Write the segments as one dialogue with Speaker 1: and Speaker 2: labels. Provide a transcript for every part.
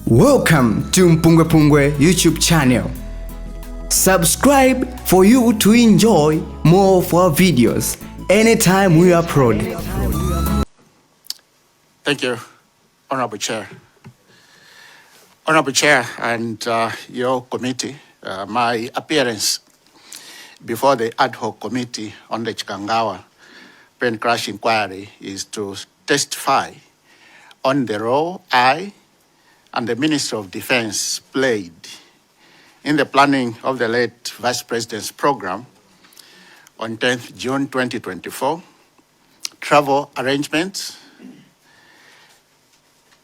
Speaker 1: Welcome to MPUNGWE-PUNGWE YouTube channel. Subscribe for you to enjoy more of our videos anytime we upload.
Speaker 2: Thank you, Honorable Chair. Honorable Chair and your committee, my appearance before the ad hoc committee on the Chikangawa plane crash inquiry is to testify on the role I and the Minister of Defense played in the planning of the late Vice President's program on 10th June 2024, travel arrangements,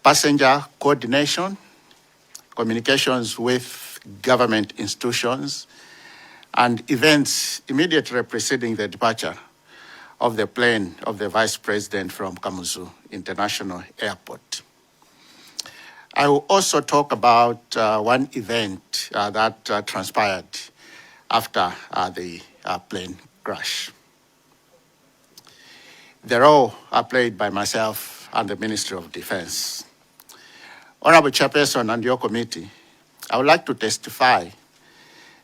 Speaker 2: passenger coordination, communications with government institutions, and events immediately preceding the departure of the plane of the Vice President from Kamuzu International Airport. I will also talk about one event that transpired after the plane crash. The role played by myself and the Ministry of Defense. Honorable Chairperson and your committee, I would like to testify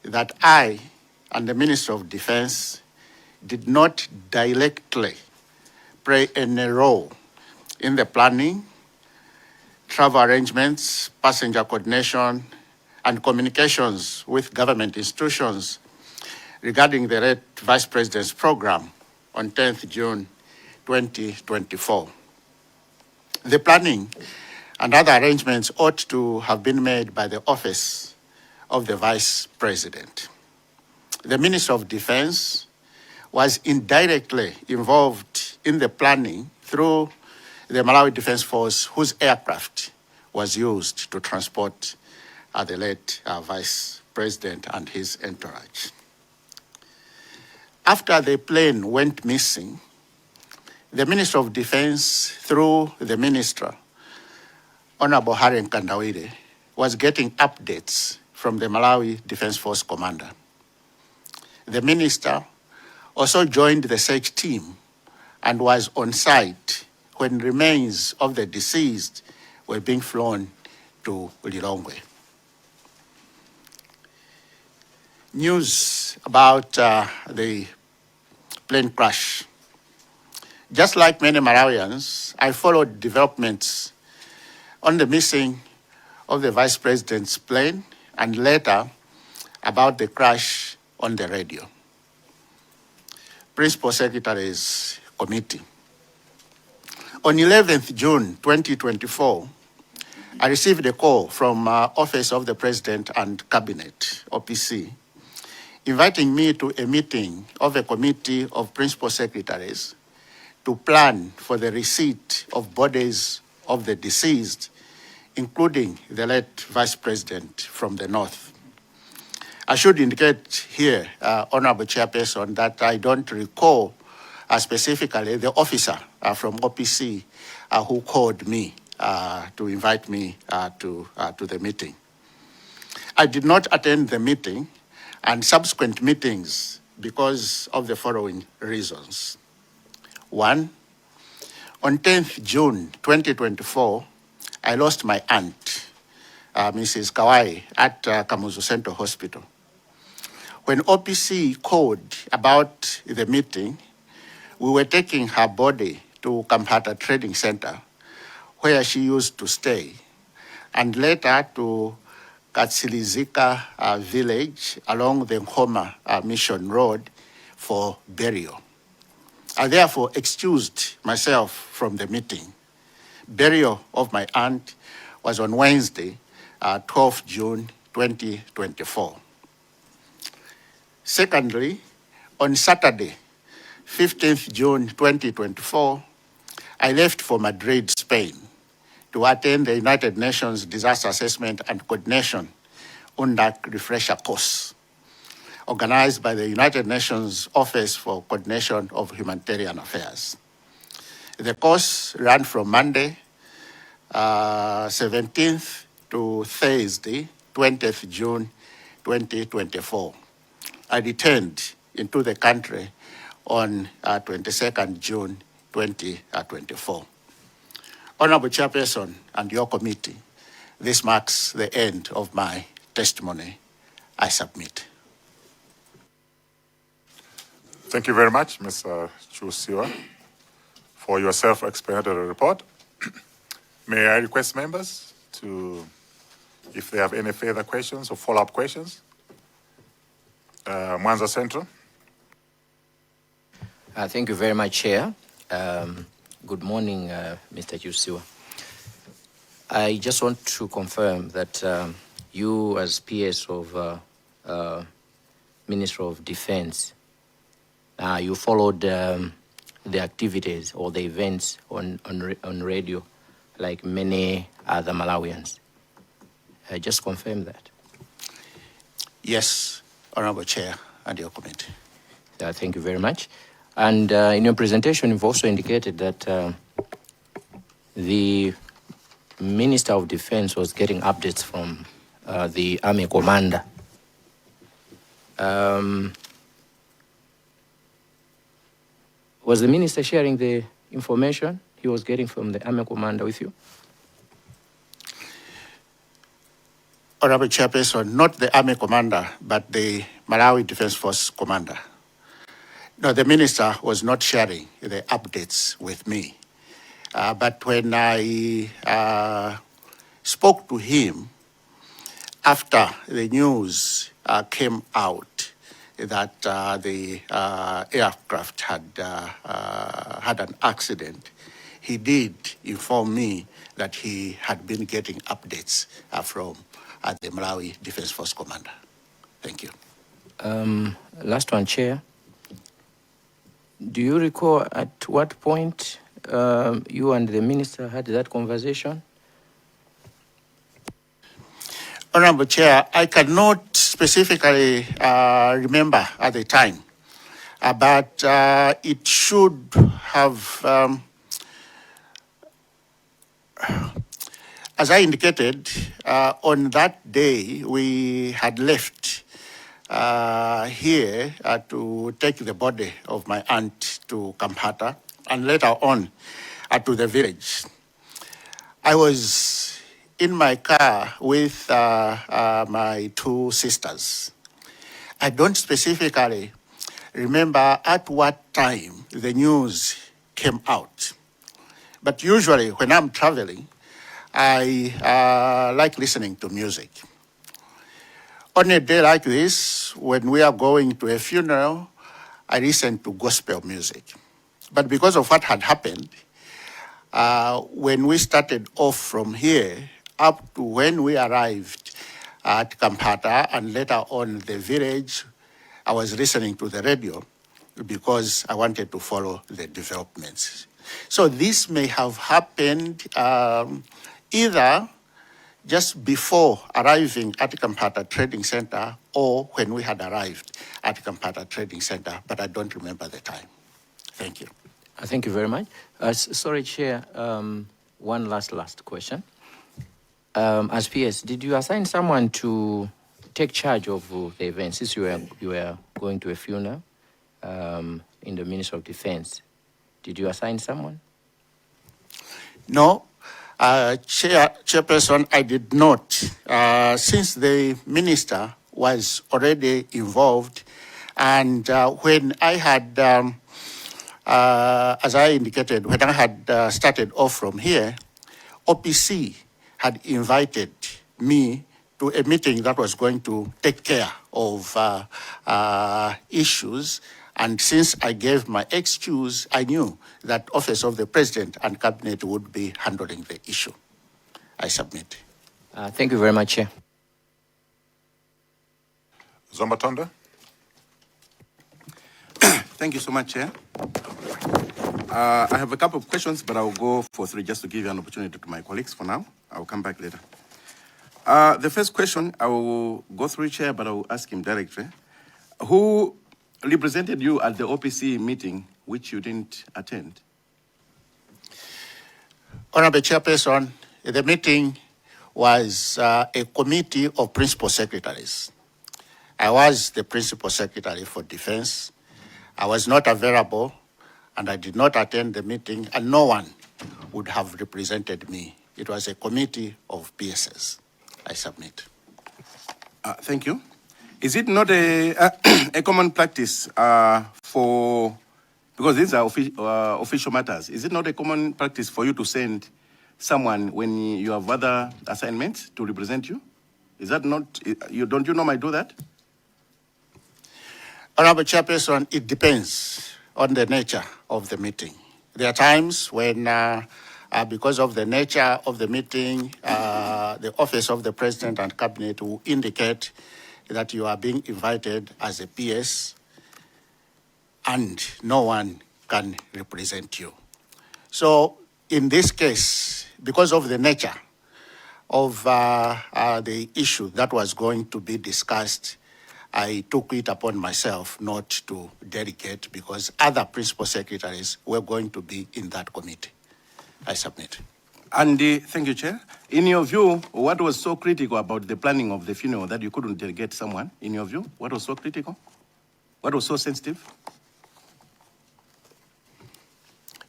Speaker 2: that I and the Ministry of Defense did not directly play any role in the planning, travel arrangements, passenger coordination, and communications with government institutions regarding the late Vice President's program on 10th June 2024. The planning and other arrangements ought to have been made by the Office of the Vice President. The Minister of Defense was indirectly involved in the planning through the Malawi Defense Force, whose aircraft was used to transport the late Vice President and his entourage. After the plane went missing, the Minister of Defense, through the Minister, Honorable Harry Nkandawire, was getting updates from the Malawi Defense Force commander. The Minister also joined the search team and was on site when remains of the deceased were being flown to Lilongwe. News about the plane crash. Just like many Malawians, I followed developments on the missing of the Vice President's plane and later about the crash on the radio. Principal Secretary's Committee. On 11th June 2024, I received a call from Office of the President and Cabinet, OPC, inviting me to a meeting of a committee of principal secretaries to plan for the receipt of bodies of the deceased, including the late Vice President from the North. I should indicate here, Honorable Chairperson, that I don't recall specifically the officer from OPC who called me to invite me to the meeting. I did not attend the meeting and subsequent meetings because of the following reasons. One, on 10th June 2024, I lost my aunt, Mrs. Kawai, at Kamuzu Central Hospital. When OPC called about the meeting, we were taking her body to Kampata Trading Center, where she used to stay, and later to Katsilizika village along the Nhoma Mission Road for burial. I therefore excused myself from the meeting. Burial of my aunt was on Wednesday, 12th June 2024. Secondly, on Saturday, 15th June 2024, I left for Madrid, Spain, to attend the United Nations Disaster Assessment and Coordination UNDAC refresher course, organized by the United Nations Office for Coordination of Humanitarian Affairs. The course ran from Monday, 17th to Thursday, 20th June 2024. I returned into the country on 22nd June 2024. Honorable Chairperson and your committee, this marks the end of my testimony. I submit.
Speaker 3: Thank you very much, Mr. Chusiwa, for your self-explanatory report. May I request members to, if they have any further questions or follow-up questions? Mwanza Central.
Speaker 4: Thank you very much, Chair. Good morning, Mr. Chusiwa. I just want to confirm that you, as PS of Minister of Defense, you followed the activities or the events on radio like many other Malawians. I just confirm that.
Speaker 2: Yes, Honorable Chair and your committee.
Speaker 4: Thank you very much. And in your presentation, you've also indicated that the Minister of Defense was getting updates from the Army Commander. Was the Minister sharing the information he was getting from the Army Commander with you?
Speaker 2: Honorable Chairperson, not the Army Commander, but the Malawi Defense Force Commander. No, the Minister was not sharing the updates with me. But when I spoke to him after the news came out that the aircraft had an accident, he did inform me that he had been getting updates from the Malawi Defense Force Commander. Thank you.
Speaker 4: Last one, Chair. Do you recall at what point you and the Minister had that conversation?
Speaker 2: Honorable Chair, I cannot specifically remember at the time, but it should have, as I indicated, on that day we had left here to take the body of my aunt to Kampata and later on to the village. I was in my car with my two sisters. I don't specifically remember at what time the news came out. But usually when I'm traveling, I like listening to music. On a day like this, when we are going to a funeral, I listen to gospel music. But because of what had happened, when we started off from here, up to when we arrived at Kampata and later on the village, I was listening to the radio because I wanted to follow the developments. So this may have happened either just before arriving at Kampata Trading Center or when we had arrived at Kampata Trading Center, but I don't remember the time. Thank you.
Speaker 4: Thank you very much. Sorry, Chair, one last question. As PS, did you assign someone to take charge of the event since you were going to a funeral in the Ministry of Defense? Did you assign someone?
Speaker 2: No, Chairperson, I did not. Since the minister was already involved, and when I had, as I indicated, when I had started off from here, OPC had invited me to a meeting that was going to take care of issues. And since I gave my excuse, I knew that Office of the President and Cabinet would be handling the issue. I submit.
Speaker 4: Thank you very much, Chair.
Speaker 3: Zombatonda.
Speaker 5: Thank you so much, Chair. I have a couple of questions, but I'll go for three just to give you an opportunity to my colleagues for now. I'll come back later. The first question, I will go through, Chair, but I will ask him directly. Who represented you at the OPC meeting, which you didn't attend?
Speaker 2: Honorable Chairperson, the meeting was a committee of principal secretaries. I was the principal secretary for defense. I was not available and I did not attend the meeting, and no one would have represented me it was a committee of PSs. I submit.
Speaker 5: Thank you. Is it not a common practice for, because these are official matters, is it not a common practice for you to send someone when you have other assignments to represent you? Is that not, don't you normally do that?
Speaker 2: Honorable Chairperson, it depends on the nature of the meeting. There are times when, because of the nature of the meeting, the Office of the President and Cabinet will indicate that you are being invited as a PS and no one can represent you. So in this case, because of the nature of the issue that was going to be discussed, I took it upon myself not to delegate because other principal secretaries were going to be in that committee. I submit.
Speaker 5: And thank you, Chair. In your view, what was so critical about the planning of the funeral that you couldn't delegate someone? In your view, what was so critical? What was so sensitive?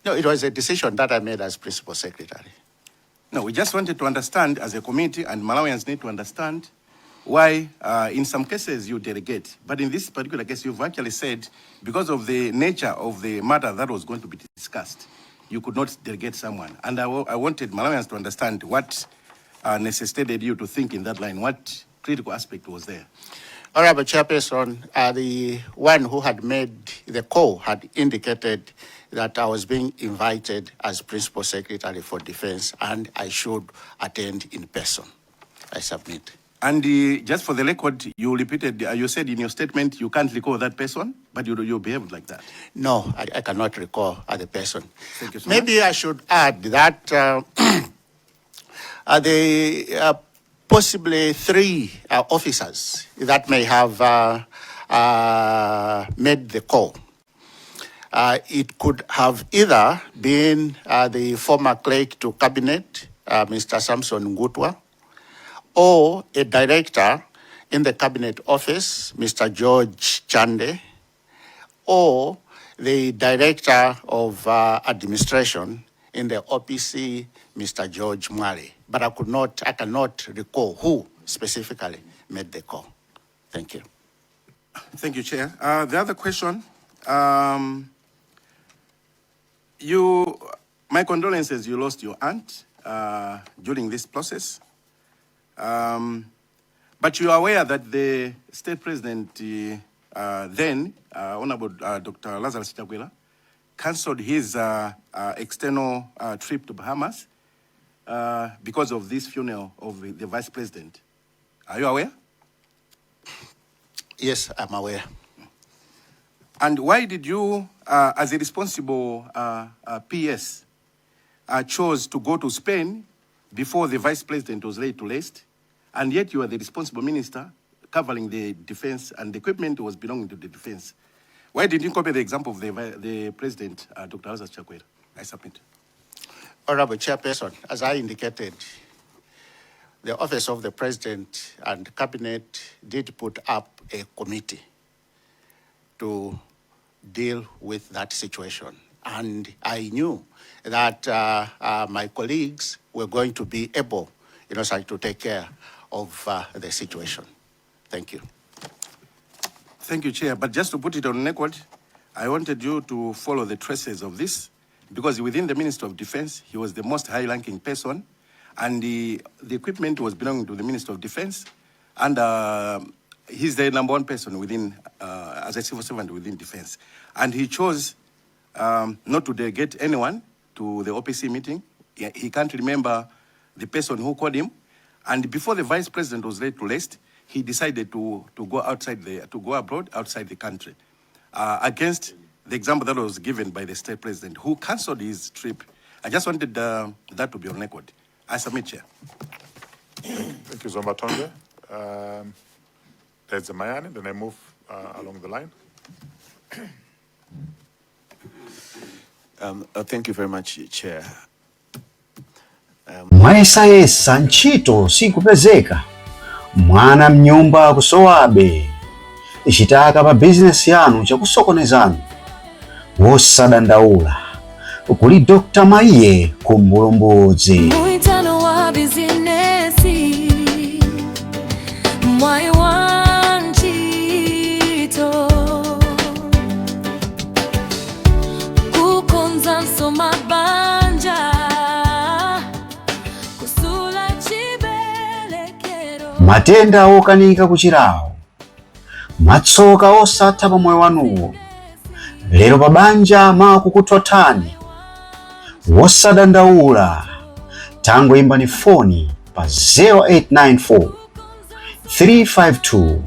Speaker 2: No, it was a decision that I made as principal secretary.
Speaker 5: No, we just wanted to understand as a committee, and Malawians need to understand why in some cases you delegate. But in this particular case, you've actually said, because of the nature of the matter that was going to be discussed, you could not delegate someone. And I wanted Malawians to understand what necessitated you to think in that line. What critical aspect was there?
Speaker 2: Honorable Chairperson, the one who had made the call had indicated that I was being invited as Principal Secretary for Defense and I should attend in person. I submit.
Speaker 5: And just for the record, you repeated, you said in your statement you can't recall that person, but you behaved like that.
Speaker 2: No, I cannot recall the person.
Speaker 5: Thank you so
Speaker 2: Maybe
Speaker 5: much.
Speaker 2: I should add that the possibly 3 officers that may have made the call. It could have either been the former clerk to Cabinet, Mr. Samson Ngutwa, or a director in the Cabinet Office, Mr. George Chande, or the Director of Administration in the OPC, Mr. George Mwale. But I cannot recall who specifically made the call. Thank you.
Speaker 5: Thank you, Chair. The other question, my condolences, you lost your aunt during this process. But you are aware that the state president then, Honorable Dr. Lazarus Chakwera, cancelled his external trip to Bahamas because of this funeral of the vice president. Are you aware?
Speaker 2: Yes, I'm aware.
Speaker 5: And why did you, as a responsible PS, chose to go to Spain before the vice president was laid to rest, and yet you are the responsible minister covering the defense and the equipment was belonging to the defense? Why did you copy the example of the president, Dr. Lazarus Chakwera? I submit.
Speaker 2: Honorable Chairperson, as I indicated, the Office of the President and Cabinet did put up a committee to deal with that situation. And I knew that my colleagues were going to be able, to take care of the situation. Thank you.
Speaker 5: Thank you, Chair. But just to put it on record, I wanted you to follow the traces of this, because within the Minister of Defense, he was the most high-ranking person, and the equipment was belonging to the Minister of Defense, and he's the #1 person within, as a civil servant within Defense. And he chose not to delegate anyone to the OPC meeting. He can't remember the person who called him. And before the vice president was laid to rest, he decided to go abroad outside the country, against the example that was given by the state president, who cancelled his trip. I just wanted that to be on record. I submit, Chair.
Speaker 3: Thank you, Zomba Tonge. There's a Mayani, then I move along the line.
Speaker 6: Thank you very much, Chair.
Speaker 7: Mwayesayesa ntchito sikupezeka, mwana mnyumba kusowabe, chitaka pa bizinesi yanu chakusokonezanu, wosadandaula kuli Dr. Maiye ku Mbulombodzi. matenda okanika kuchirawo, matsoka osatha pa moyo wanuwo, lero pa banja makukuthothani, wosadandaula tangoimbani foni pa 0894 352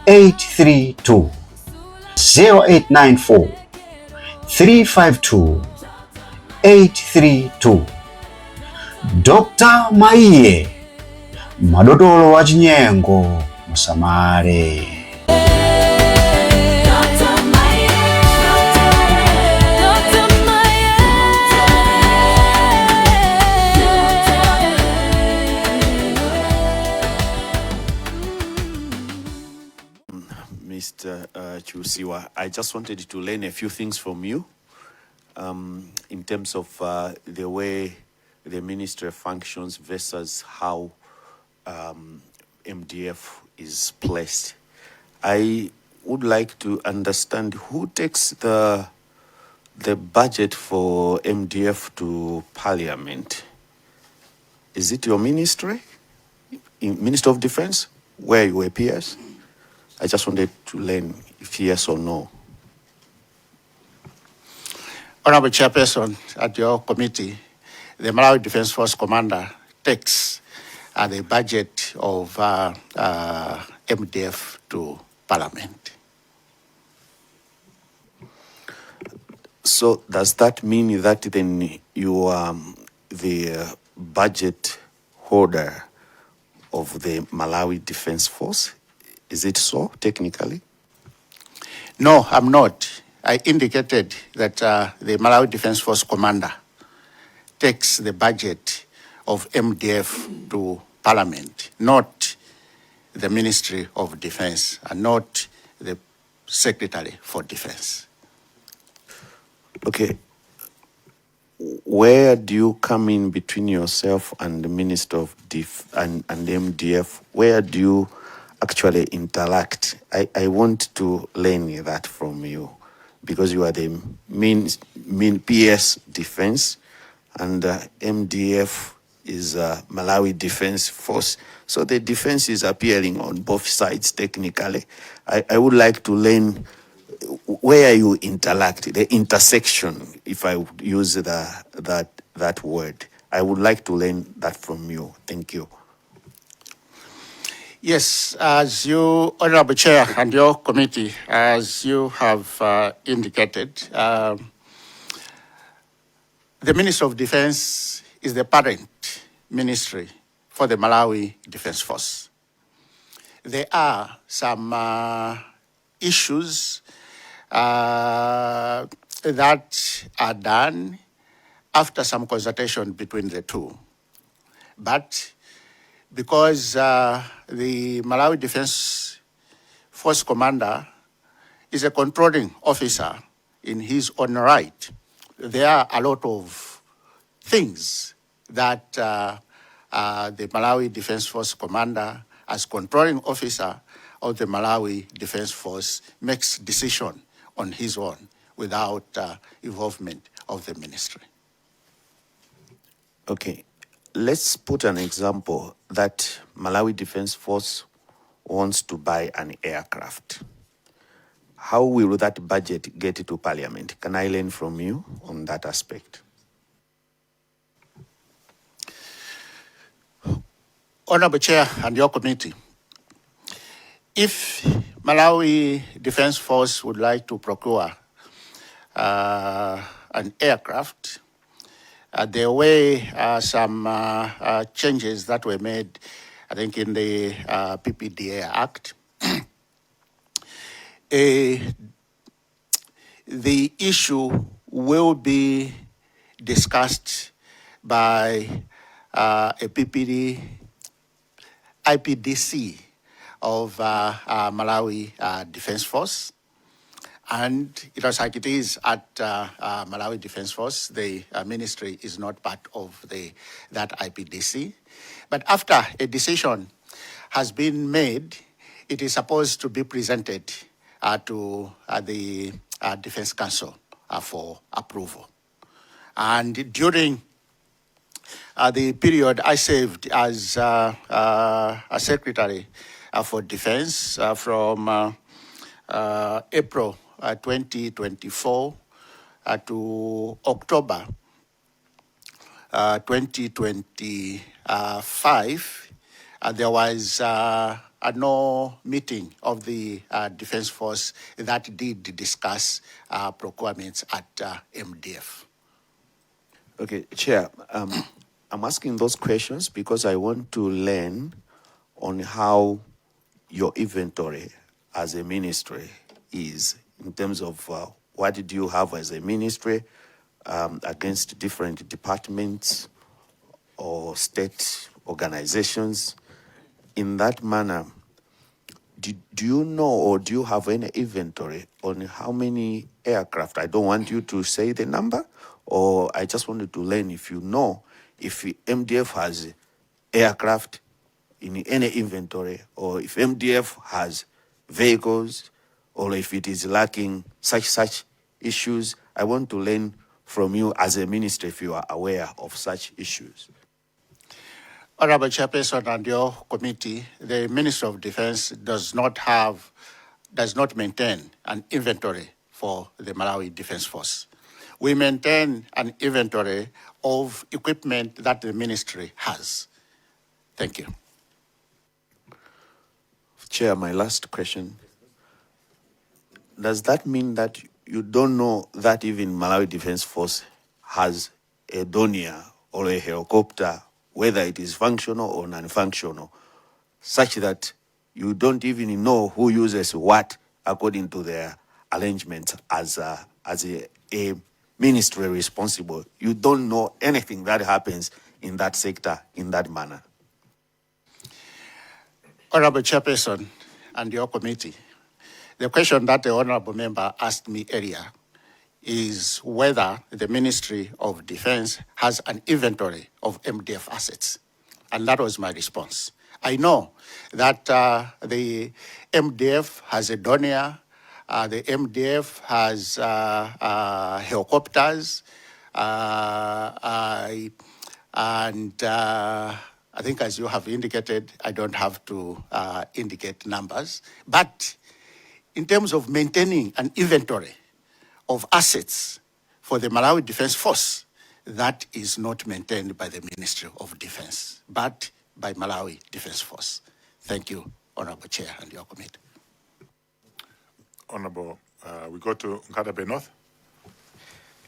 Speaker 7: 832 0894 352 832. Dr. Maiye, madotolo wa chinyengo musamale.
Speaker 6: Mr. Chusiwa, I just wanted to learn a few things from you in terms of the way the ministry functions versus how MDF is placed. I would like to understand who takes the budget for MDF to Parliament. Is it your ministry, Minister of Defense, where you appears? I just wanted to learn if yes or no.
Speaker 2: Honorable Chairperson, at your committee, the Malawi Defense Force Commander takes the budget of MDF to Parliament.
Speaker 6: So does that mean that then you are the budget holder of the Malawi Defense Force? Is it so, technically?
Speaker 2: No, I'm not. I indicated that the Malawi Defense Force Commander takes the budget of MDF to Parliament, not the Ministry of Defense and not the Secretary for Defense.
Speaker 6: Okay. Where do you come in between yourself and the Minister of and MDF? Where do you actually interact? I want to learn that from you, because you are the main PS Defense and MDF is Malawi Defense Force. So the defense is appearing on both sides technically. I would like to learn where you interact, the intersection, if I would use that word. I would like to learn that from you. Thank you.
Speaker 2: Yes, as you, Honorable Chair, and your committee, as you have indicated, the Ministry of Defense is the parent ministry for the Malawi Defense Force. There are some issues that are done after some consultation between the two. But because the Malawi Defense Force Commander is a controlling officer in his own right, there are a lot of things that the Malawi Defense Force Commander, as controlling officer of the Malawi Defense Force, makes decision on his own without involvement of the ministry.
Speaker 6: Okay. Let's put an example that Malawi Defense Force wants to buy an aircraft. How will that budget get to Parliament? Can I learn from you on that aspect?
Speaker 2: Honorable Chair and your committee, if Malawi Defense Force would like to procure an aircraft, there were some changes that were made, I think, in the PPDA Act. The issue will be discussed by a IPDC of Malawi Defense Force. And it was like it is at Malawi Defense Force. The ministry is not part of that IPDC. But after a decision has been made, it is supposed to be presented to the Defense Council for approval. And during the period I served as a Secretary for Defense from April 2024 to October 2025, there was no meeting of the Defense Force that did discuss procurements at MDF.
Speaker 6: Okay, Chair, I'm asking those questions because I want to learn on how your inventory as a ministry is in terms of what did you have as a ministry against different departments or state organizations. In that manner, do you know or do you have any inventory on how many aircraft? I don't want you to say the number, or I just wanted to learn if you know if MDF has aircraft in any inventory, or if MDF has vehicles, or if it is lacking such issues. I want to learn from you as a minister if you are aware of such issues.
Speaker 2: Honorable Chairperson and your committee, the Ministry of Defense does not maintain an inventory for the Malawi Defense Force. We maintain an inventory of equipment that the ministry has. Thank you.
Speaker 6: Chair, my last question. Does that mean that you don't know that even Malawi Defense Force has a donia or a helicopter, whether it is functional or non-functional, such that you don't even know who uses what according to their arrangements as a ministry responsible? You don't know anything that happens in that sector in that manner.
Speaker 2: Honorable Chairperson and your committee, the question that the honorable member asked me earlier is whether the Ministry of Defense has an inventory of MDF assets. And that was my response. I know that the MDF has a donia, the MDF has helicopters, and I think as you have indicated, I don't have to indicate numbers, but in terms of maintaining an inventory of assets for the Malawi Defense Force, that is not maintained by the Ministry of Defense, but by Malawi Defense Force. Thank you, Honorable Chair and your committee.
Speaker 3: Honorable, we go to Nkadabe North.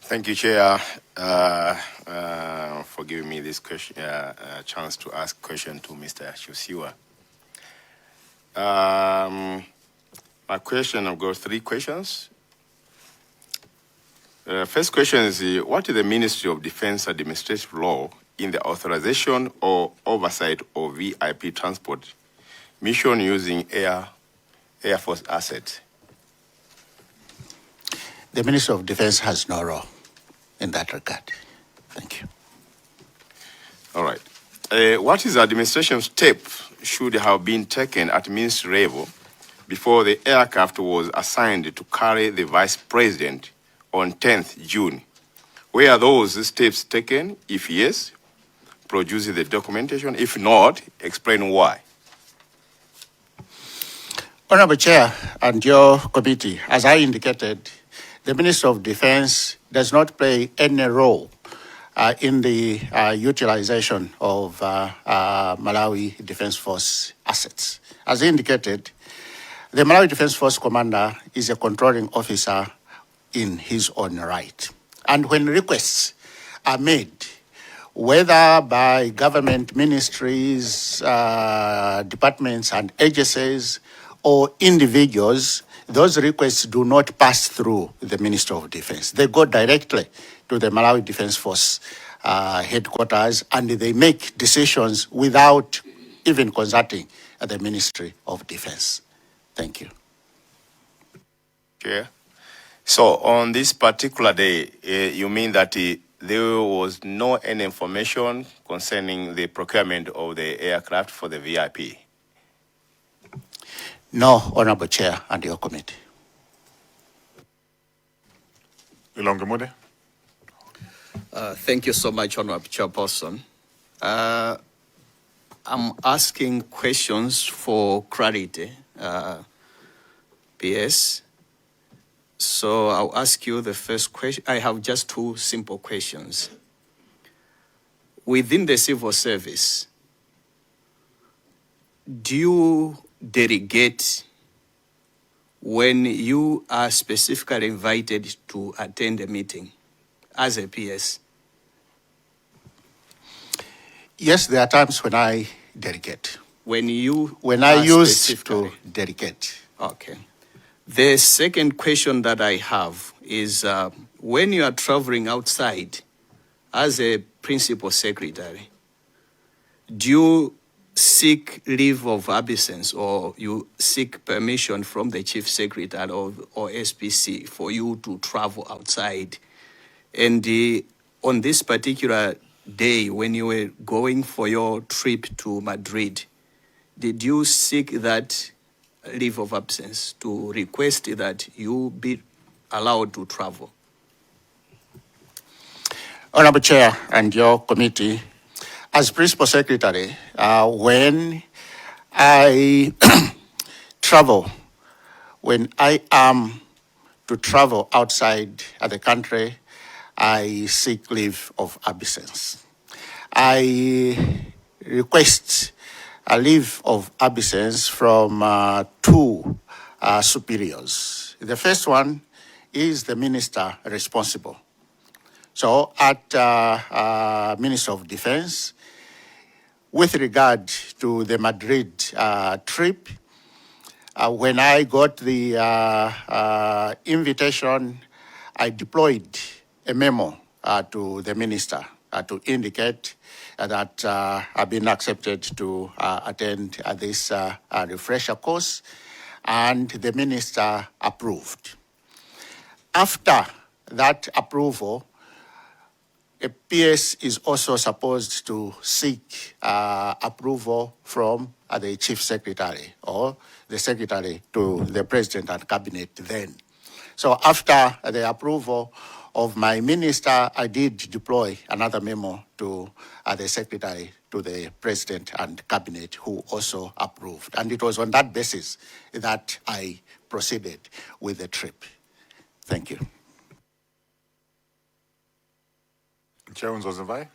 Speaker 8: Thank you, Chair, for giving me this question, chance to ask question to Mr. Chusiwa. My question, I've got 3 questions. First question is, what is the Ministry of Defense administrative law in the authorization or oversight of VIP transport mission using Air Force assets?
Speaker 2: The Ministry of Defense has no role in that regard. Thank you.
Speaker 8: All right. What is the administration step should have been taken at ministry level before the aircraft was assigned to carry the Vice President on 10th June? Were those steps taken? If yes, produce the documentation. If not, explain why.
Speaker 2: Honorable Chair and your committee, as I indicated, the Ministry of Defense does not play any role in the utilization of Malawi Defense Force assets. As indicated, the Malawi Defense Force commander is a controlling officer in his own right. And when requests are made, whether by government ministries, departments and agencies, or individuals, those requests do not pass through the Ministry of Defense. They go directly to the Malawi Defense Force headquarters, and they make decisions without even consulting the Ministry of Defense. Thank you.
Speaker 8: Chair. So on this particular day, you mean that there was no any information concerning the procurement of the aircraft for the VIP?
Speaker 2: No, Honorable Chair and your committee.
Speaker 3: Ilongemude.
Speaker 9: Thank you so much, Honorable Chairperson. I'm asking questions for clarity, PS. So I'll ask you the first question. I have just two simple questions. Within the civil service, do you delegate when you are specifically invited to attend a meeting as a PS?
Speaker 2: Yes, there are times when I delegate.
Speaker 9: When
Speaker 2: I used to delegate.
Speaker 9: Okay. The second question that I have is when you are traveling outside as a principal secretary, do you seek leave of absence or you seek permission from the chief secretary or SPC for you to travel outside? And on this particular day when you were going for your trip to Madrid, did you seek that leave of absence to request that you be allowed to travel?
Speaker 2: Honorable Chair and your committee, as Principal Secretary, when I travel, when I am to travel outside the country, I seek leave of absence. I request a leave of absence from two superiors. The first one is the minister responsible. So at Minister of Defense, with regard to the Madrid trip, when I got the invitation, I deployed a memo to the minister to indicate that I've been accepted to attend this refresher course, and the minister approved. After that approval, a PS is also supposed to seek approval from the chief secretary or the secretary to the president and cabinet then. So after the approval of my minister, I did deploy another memo to the secretary to the president and cabinet who also approved. And it was on that basis that I proceeded with the trip. Thank you.
Speaker 3: Chairman Zozimbai.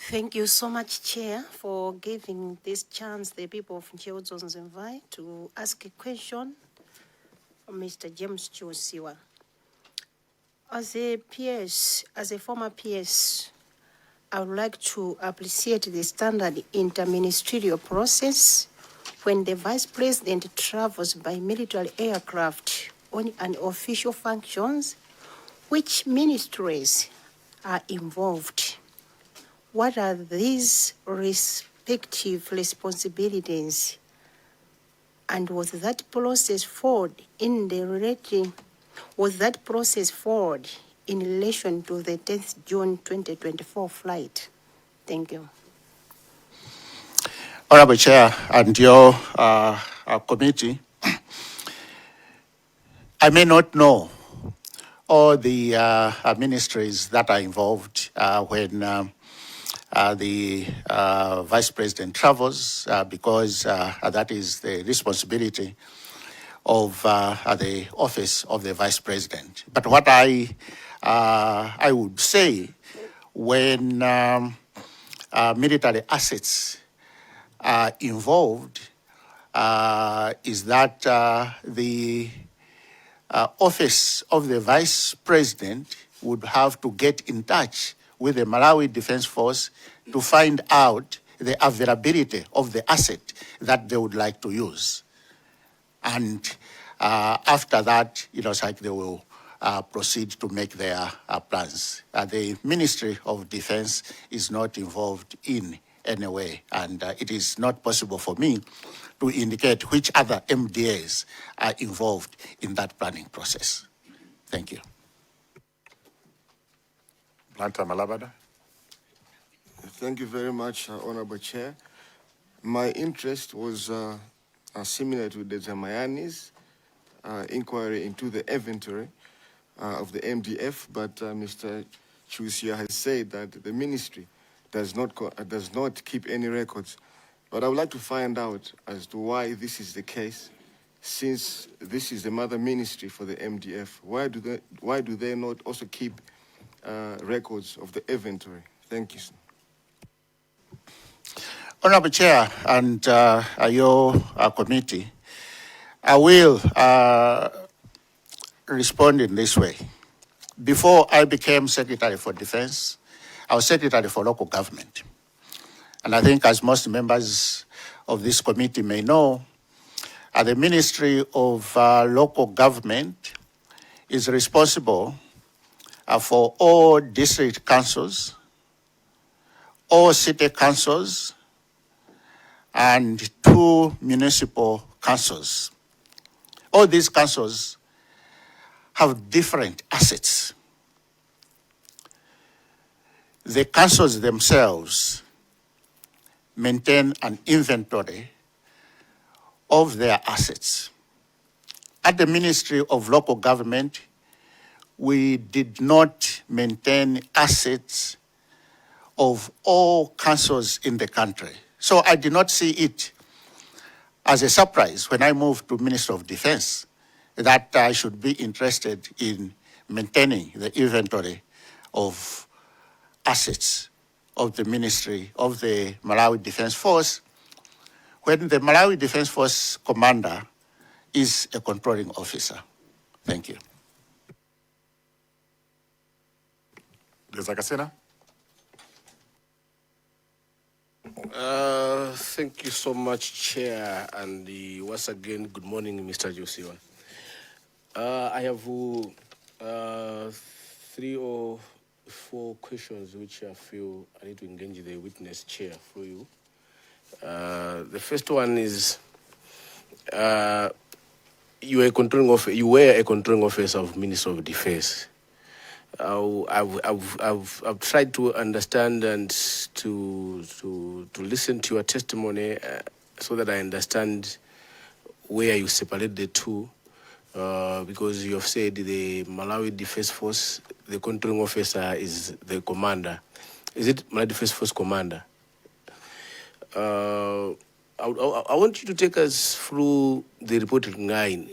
Speaker 10: Thank you so much, Chair, for giving this chance the people of Ncheuzonzimvai to ask a question from Mr. James Chiosiwa. As a PS, as a former PS, I would like to appreciate the standard interministerial process when the Vice President travels by military aircraft on an official functions. Which ministries are involved? What are these respective responsibilities? And was that process followed in relation to the 10th June 2024 flight? Thank you.
Speaker 2: Honorable Chair and your committee, I may not know all the ministries that are involved when the Vice President travels, because that is the responsibility of the office of the Vice President. But what I would say, when military assets are involved, is that the office of the Vice President would have to get in touch with the Malawi Defense Force to find out the availability of the asset that they would like to use. And after that, it's like they will proceed to make their plans. The Ministry of Defense is not involved in any way, and it is not possible for me to indicate which other MDAs are involved in that planning process. Thank you.
Speaker 3: Blanta Malabada.
Speaker 11: Thank you very much, Honorable Chair. My interest was similar to the Zamayani's inquiry into the inventory. of the MDF, but Mr. Chusia has said that the ministry does not keep any records. But I would like to find out as to why this is the case, since this is the mother ministry for the MDF. Why do they not also keep records of the inventory? Thank you, sir.
Speaker 2: Honorable Chair and your committee, I will respond in this way. Before I became Secretary for Defense, I was Secretary for Local Government. And I think, as most members of this committee may know, the Ministry of Local Government is responsible for all district councils, all city councils, and 2 municipal councils. All these councils have different assets. The councils themselves maintain an inventory of their assets. At the Ministry of Local Government, we did not maintain assets of all councils in the country. So I did not see it as a surprise when I moved to Minister of Defense that I should be interested in maintaining the inventory of assets of the Ministry of the Malawi Defense Force, when the Malawi Defense Force commander is a controlling officer. Thank you.
Speaker 3: Zakasena?
Speaker 12: Thank you so much, Chair, and once again, good morning, Mr. Josiwa. I have 3 or 4 questions which I feel I need to engage the witness chair for you. The first one is, you were a controlling officer of Minister of Defense. I've tried to understand and to listen to your testimony so that I understand where you separate the two. Because you have said the Malawi Defense Force, the controlling officer is the commander. Is it Malawi Defense Force commander? I want you to take us through the reporting line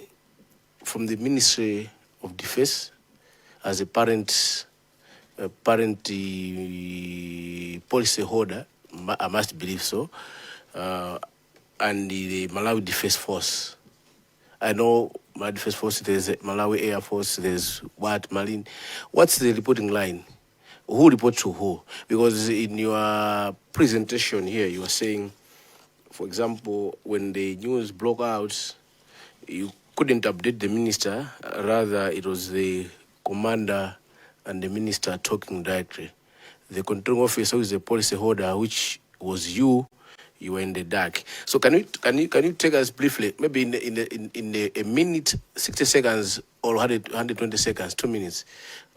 Speaker 12: from the Ministry of Defense as a parent policy holder, I must believe so, and the Malawi Defense Force. I know Malawi Defense Force, there's Malawi Air Force, there's Marine. What's the reporting line? Who reports to who? Because in your presentation here, you were saying, for example, when the news broke out, you couldn't update the minister, rather it was the commander and the minister talking directly. The controlling officer, who is the policy holder, which was you were in the dark. So can you take us briefly, maybe in a minute, 60 seconds, or 120 seconds, 2 minutes,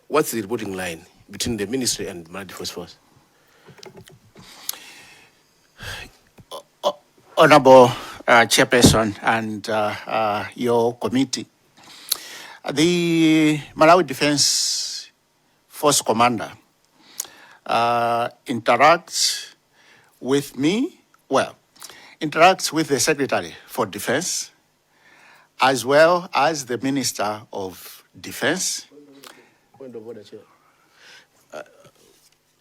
Speaker 12: what's the reporting line between the ministry and Malawi Defense Force?
Speaker 2: Honorable Chairperson and your committee, the Malawi Defense Force commander interacts with me, interacts with the Secretary for Defense, as well as the Minister of Defense.
Speaker 12: Point of order, Chair.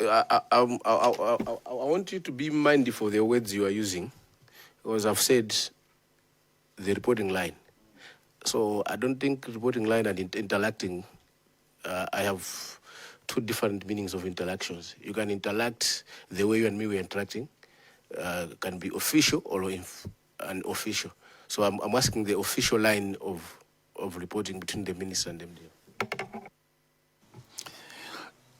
Speaker 12: I want you to be mindful of the words you are using, because I've said the reporting line. So I don't think reporting line and interacting, I have 2 different meanings of interactions. You can interact the way you and me were interacting, can be official or unofficial. So I'm asking the official line of reporting between the minister and MDF.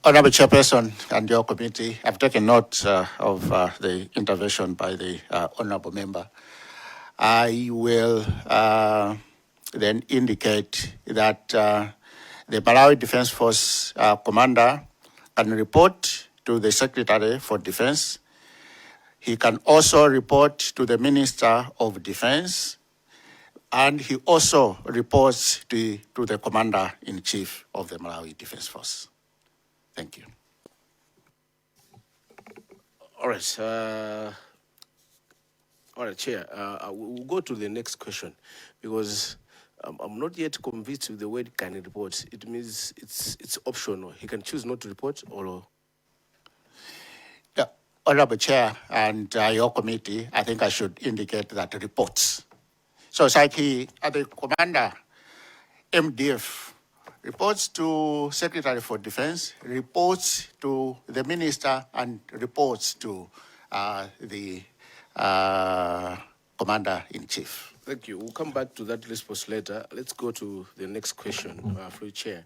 Speaker 2: Honorable Chairperson and your committee, I've taken note of the intervention by the honorable member. I will then indicate that the Malawi Defense Force commander can report to the Secretary for Defense. He can also report to the Minister of Defense and he also reports to the Commander-in-Chief of the Malawi Defense Force. Thank you.
Speaker 12: All right. All right, Chair. We'll go to the next question because I'm not yet convinced with the word "can report." It means it's optional. He can choose not to report or.
Speaker 2: Yeah, Honorable Chair and your committee, I think I should indicate that reports. So it's like the Commander, MDF, reports to Secretary for Defense, reports to the Minister, and reports to the Commander-in-Chief.
Speaker 12: Thank you. We'll come back to that response later. Let's go to the next question for the Chair.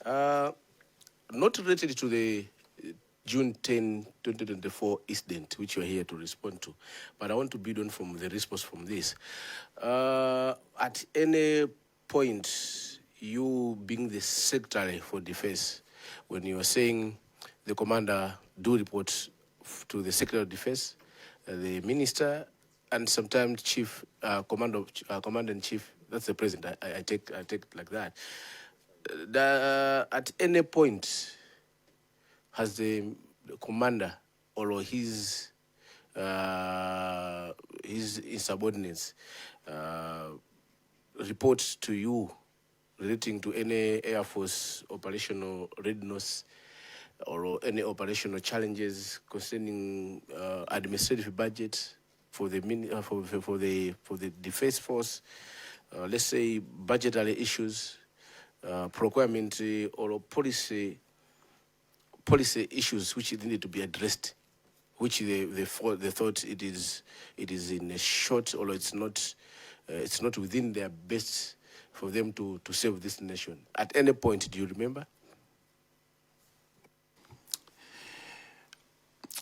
Speaker 12: Not related to the June 10, 2024 incident, which you're here to respond to, but I want to build on from the response from this. At any point, you being the Secretary for Defense, when you are saying the Commander do report to the Secretary of Defense, the Minister, and sometimes Chief, Commander-in-Chief, that's the President, I take it like that. At any point, has the Commander or his subordinates report to you relating to any Air Force operational readiness or any operational challenges concerning administrative budget for the Defense Force, let's say budgetary issues, procurement or policy issues which need to be addressed, which they thought it is in a short or it's not within their best for them to serve this nation. At any point, do you remember?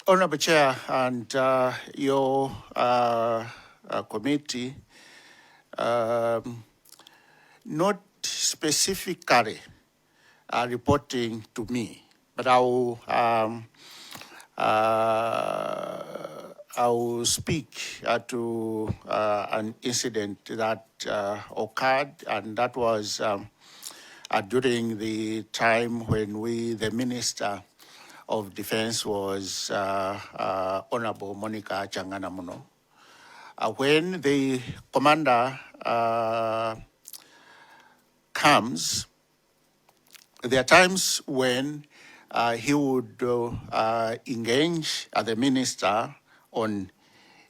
Speaker 2: Honorable Chair and your committee, not specifically reporting to me, but I will speak to an incident that occurred, and that was during the time when the Minister of Defense was Honorable Monica Changanamuno. When the Commander comes, there are times when he would engage the Minister on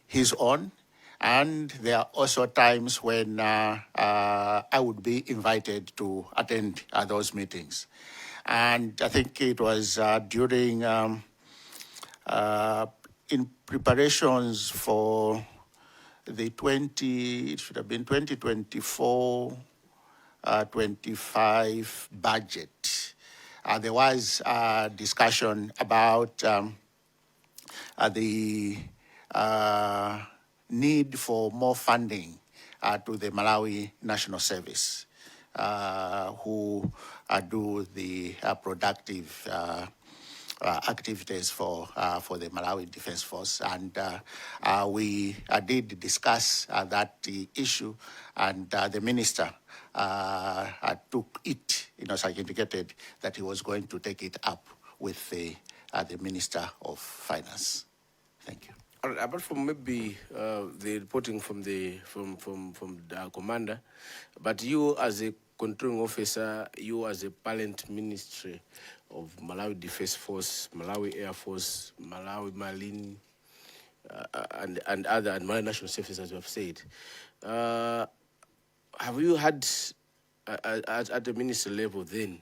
Speaker 2: his own, and there are also times when I would be invited to attend those meetings. And I think it was during, in preparations for the 2024-25 budget. There was a discussion about the need for more funding to the Malawi National Service, who do the productive activities for the Malawi Defense Force. And we did discuss that issue, and the Minister took it, so he indicated that he was going to take it up with the Minister of Finance. Thank you.
Speaker 12: Apart from maybe the reporting from the commander, but you as a controlling officer, you as a parent ministry of Malawi Defense Force, Malawi Air Force, Malawi Marine, and Malawi National Service, as you have said, have you had at the ministry level then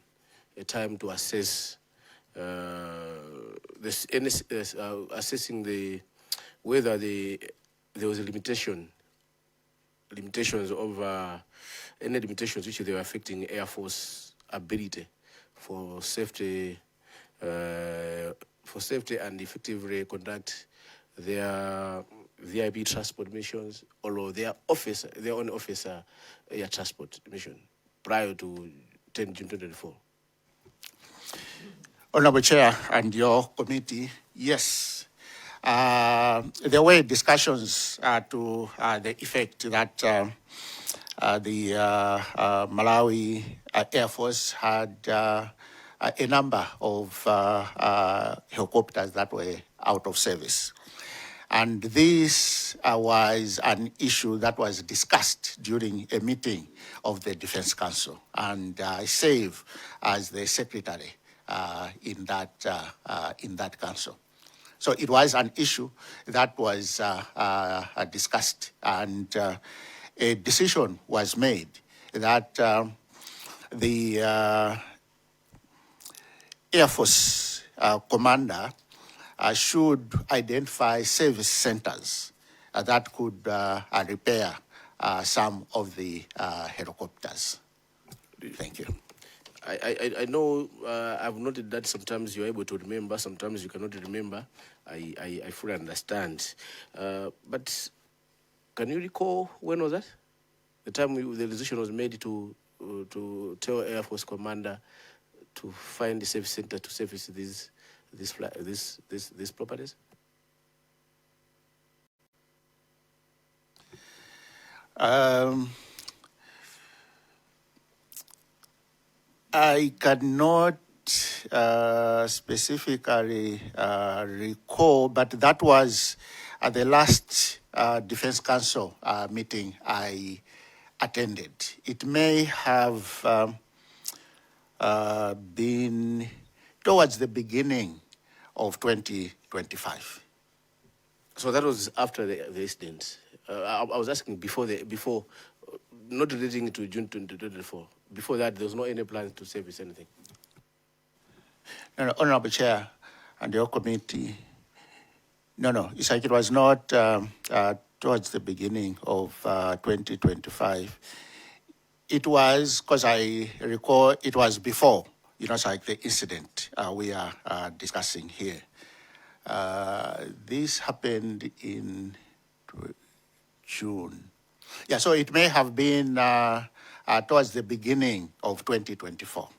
Speaker 12: a time to assess assessing whether there was a limitations of any limitations which they were affecting Air Force ability for safety and effectively conduct their VIP transport missions or their own officer air transport mission prior to 10 June 2024?
Speaker 2: Honorable Chair and your committee, yes. There were discussions to the effect that the Malawi Air Force had a number of helicopters that were out of service. And this was an issue that was discussed during a meeting of the Defense Council. And I serve as the secretary in that council. So it was an issue that was discussed, and a decision was made that the Air Force commander should identify service centers that could repair some of the helicopters. Thank you.
Speaker 12: I know I've noted that sometimes you're able to remember, sometimes you cannot remember. I fully understand. But can you recall when was that? The time the decision was made to tell Air Force commander to find the service center to service these properties?
Speaker 2: I cannot specifically recall, but that was at the last Defense Council meeting I attended. It may have been towards the beginning of 2025.
Speaker 12: So that was after the incident. I was asking before, not relating to June 2024. Before that, there was no any plan to service anything.
Speaker 2: No, Honorable Chair and your committee. No. It's like it was not towards the beginning of 2025. It was, because I recall, it was before, it's like the incident we are discussing here. This happened in June. Yeah, so it may have been towards the beginning of 2024.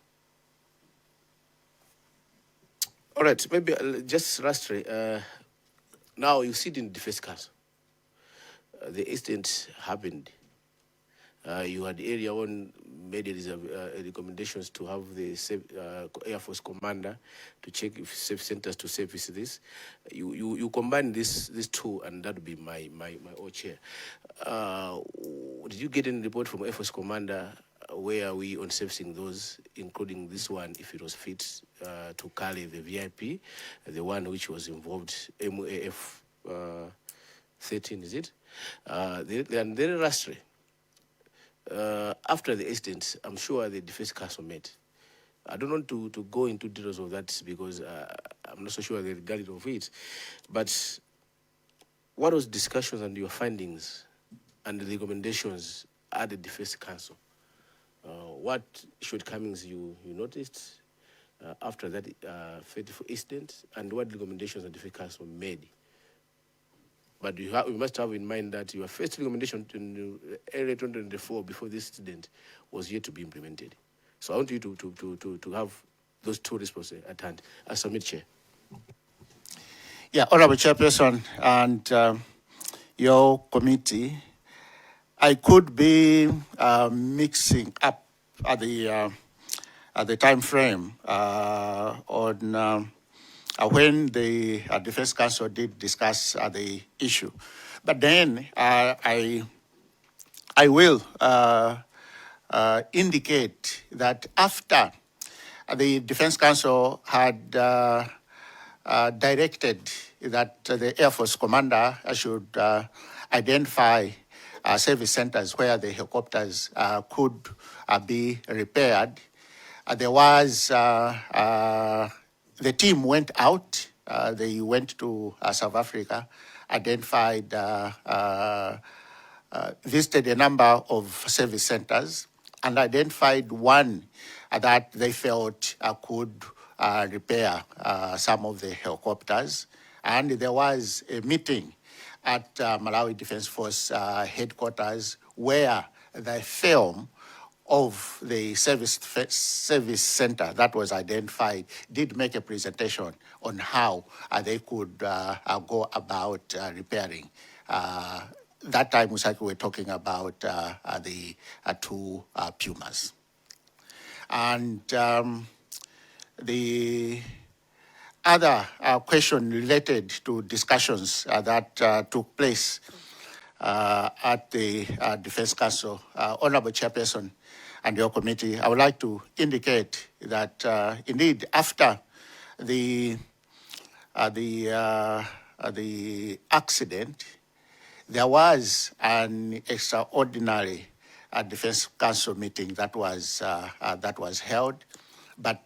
Speaker 12: All right, maybe just lastly, now you sit in the Defense Council. The incident happened. You had area one made recommendations to have the Air Force commander to check if safe centers to service this. You combine these two, and that would be my chair. Did you get any report from Air Force commander? Where are we on servicing those, including this one, if it was fit to carry the VIP, the one which was involved, MAF 13, is it? And then lastly, after the incident, I'm sure the Defense Council met. I don't want to go into details of that because I'm not so sure the legality of it. But what was discussions and your findings and the recommendations at the Defense Council? What shortcomings you noticed after that fateful incident, and what recommendations the Defense Council made? But you must have in mind that your first recommendation in early 2024, before this incident, was yet to be implemented. So I want you to have those two responses at hand. I submit, Chair.
Speaker 2: Yeah, Honorable Chairperson and your committee, I could be mixing up at the time frame on when the Defense Council did discuss the issue. But then I will indicate that after the Defense Council had directed that the Air Force commander should identify service centers where the helicopters could be repaired, there was the team went out. They went to South Africa, identified, visited a number of service centers, and identified one that they felt could repair some of the helicopters. And there was a meeting at Malawi Defense Force headquarters where the film of the service center that was identified did make a presentation on how they could go about repairing that time, we were talking about the two Pumas. And the other question related to discussions that took place at the Defense Council, Honorable Chairperson and your committee, I would like to indicate that indeed after the accident, there was an extraordinary Defense Council meeting that was held, but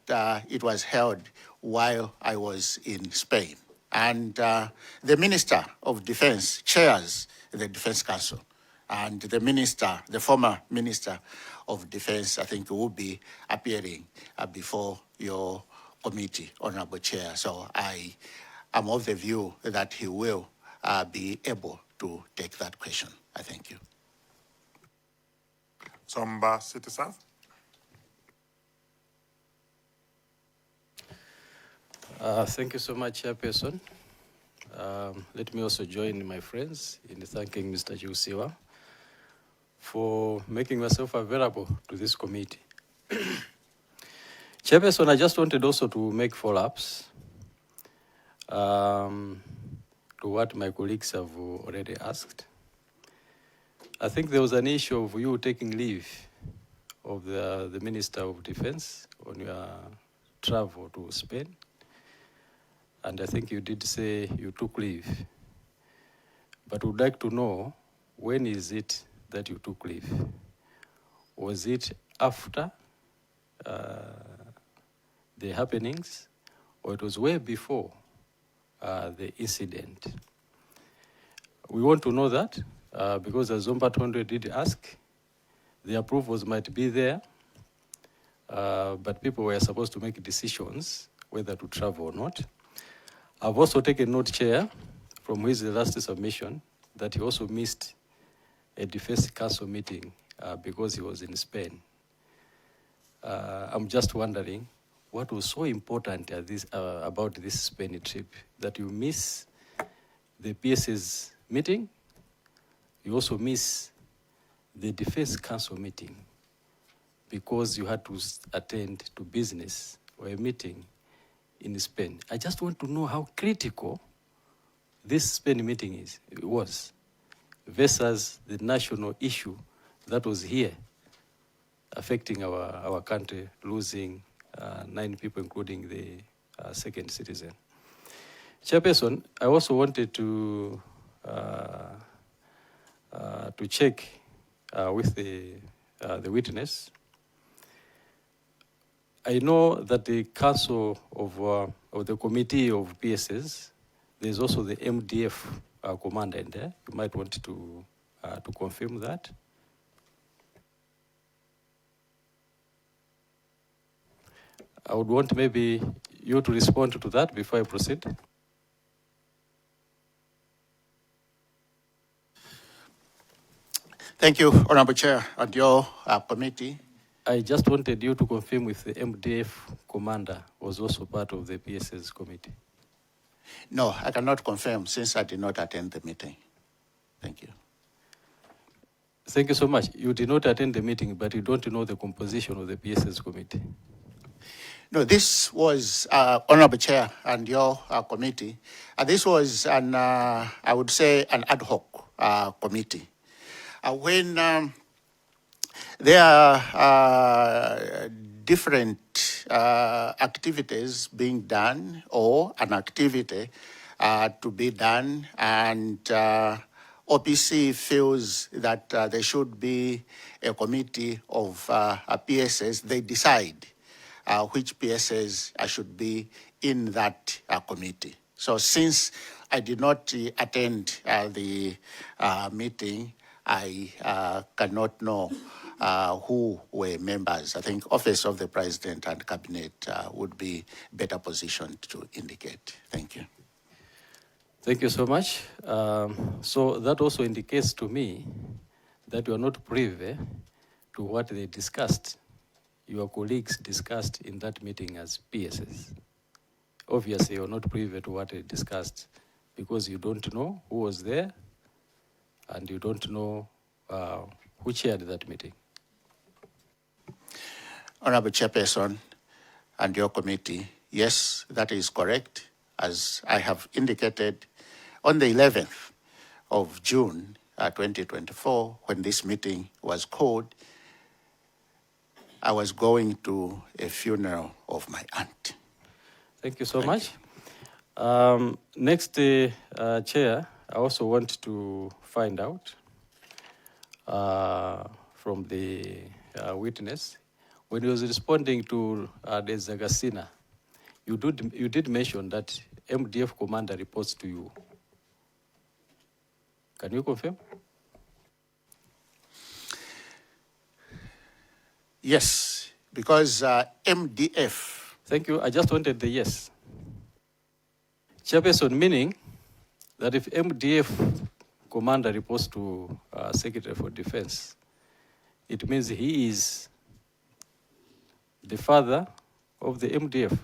Speaker 2: it was held while I was in Spain. And the Minister of Defense chairs the Defense Council. And the minister, the former Minister of Defense, I think will be appearing before your committee, Honorable Chair. So I am of the view that he will be able to take that question. I thank you.
Speaker 3: Somba City South.
Speaker 13: Thank you so much, Chairperson. Let me also join my friends in thanking Mr. Chusiwa for making myself available to this committee. Chairperson, I just wanted also to make follow-ups to what my colleagues have already asked. I think there was an issue of you taking leave of the Minister of Defense on your travel to Spain. And I think you did say you took leave. But would like to know, when is it that you took leave? Was it after the happenings, or it was way before the incident? We want to know that because as Zomba Tondo did ask, the approvals might be there, but people were supposed to make decisions whether to travel or not. I've also taken note, Chair, from his last submission, that he also missed a Defense Council meeting because he was in Spain. I'm just wondering, what was so important about this Spain trip that you miss the PS's meeting? You also miss the Defense Council meeting because you had to attend to business or a meeting in Spain. I just want to know how critical this Spain meeting was versus the national issue that was here affecting our country, losing 9 people, including the second citizen. Chairperson, I also wanted to check with the witness. I know that the council of the committee of PSs, there's also the MDF commander in there. You might want to confirm that. I would want maybe you to respond to that before I proceed.
Speaker 2: Thank you, Honorable Chair, and your committee.
Speaker 13: I just wanted you to confirm if the MDF commander was also part of the PS's committee.
Speaker 2: No, I cannot confirm since I did not attend the meeting. Thank you.
Speaker 13: Thank you so much. You did not attend the meeting, but you don't know the composition of the PS's committee.
Speaker 2: No, this was, Honorable Chair and your committee, this was an, I would say, an ad hoc committee. When there are different activities being done or an activity to be done, and OPC feels that there should be a committee of PSs, they decide which PSs should be in that committee. So since I did not attend the meeting, I cannot know who were members. I think Office of the President and Cabinet would be better positioned to indicate. Thank you.
Speaker 13: Thank you so much. So that also indicates to me that you are not privy to what they discussed, your colleagues discussed in that meeting as PSs. Obviously, you are not privy to what they discussed because you don't know who was there and you don't know who chaired that meeting.
Speaker 2: Honorable Chairperson and your committee, yes, that is correct. As I have indicated, on the 11th of June 2024, when this meeting was called, I was going to a funeral of my aunt.
Speaker 13: Thank you so much. Next, Chair, I also want to find out from the witness, when he was responding to the Zagasina, you did mention that MDF commander reports to you. Can you confirm?
Speaker 2: Yes, because MDF.
Speaker 13: Thank you. I just wanted the yes. Chairperson, meaning that if MDF commander reports to Secretary for Defense, it means he is the father of the MDF.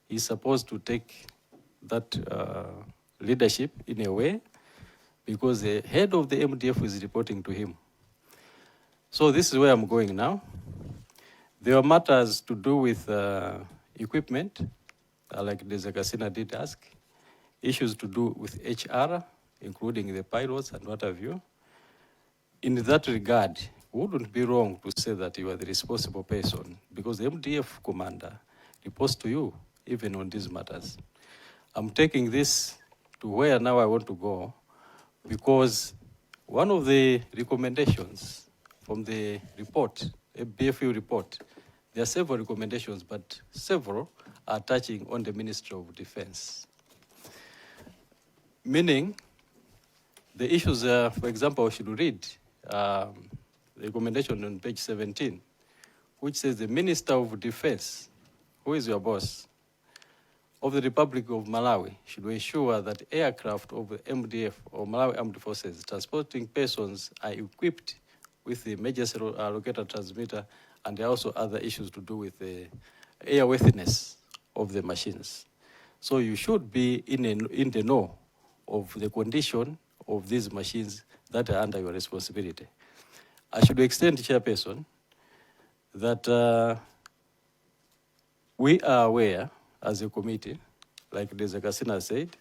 Speaker 13: He's supposed to take that leadership in a way because the head of the MDF is reporting to him. So this is where I'm going now. There are matters to do with equipment, like the Zagasina did ask, issues to do with HR, including the pilots and what have you. In that regard, it wouldn't be wrong to say that you are the responsible person because the MDF commander reports to you even on these matters. I'm taking this to where now I want to go because one of the recommendations from the report, a BFU report, there are several recommendations, but several are touching on the Ministry of Defense. Meaning, the issues, for example, I should read the recommendation on page 17, which says the Minister of Defense, who is your boss, of the Republic of Malawi should ensure that aircraft of the MDF or Malawi Armed Forces transporting persons are equipped with the emergency locator transmitter, and there are also other issues to do with the airworthiness of the machines. So you should be in the know of the condition of these machines that are under your responsibility. I should extend, Chairperson, that we are aware as a committee, like the Zagasina said,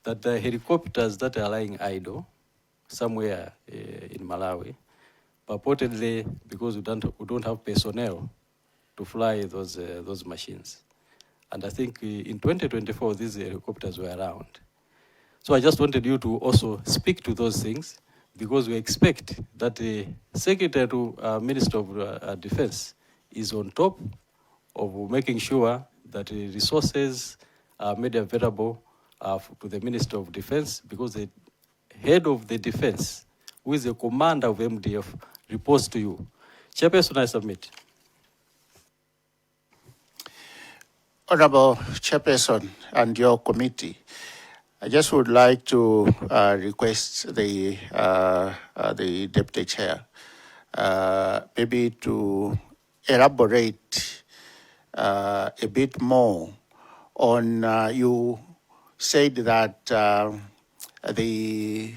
Speaker 13: that the helicopters that are lying idle somewhere in Malawi, purportedly because we don't have personnel to fly those machines. And I think in 2024, these helicopters were around. So I just wanted you to also speak to those things because we expect that the Secretary to Minister of Defense is on top of making sure that the resources are made available to the Minister of Defense because the head of the defense, who is the commander of MDF, reports to you. Chairperson, I submit.
Speaker 2: Honorable Chairperson and your committee, I just would like to request the Deputy Chair maybe to elaborate a bit more on, you said that the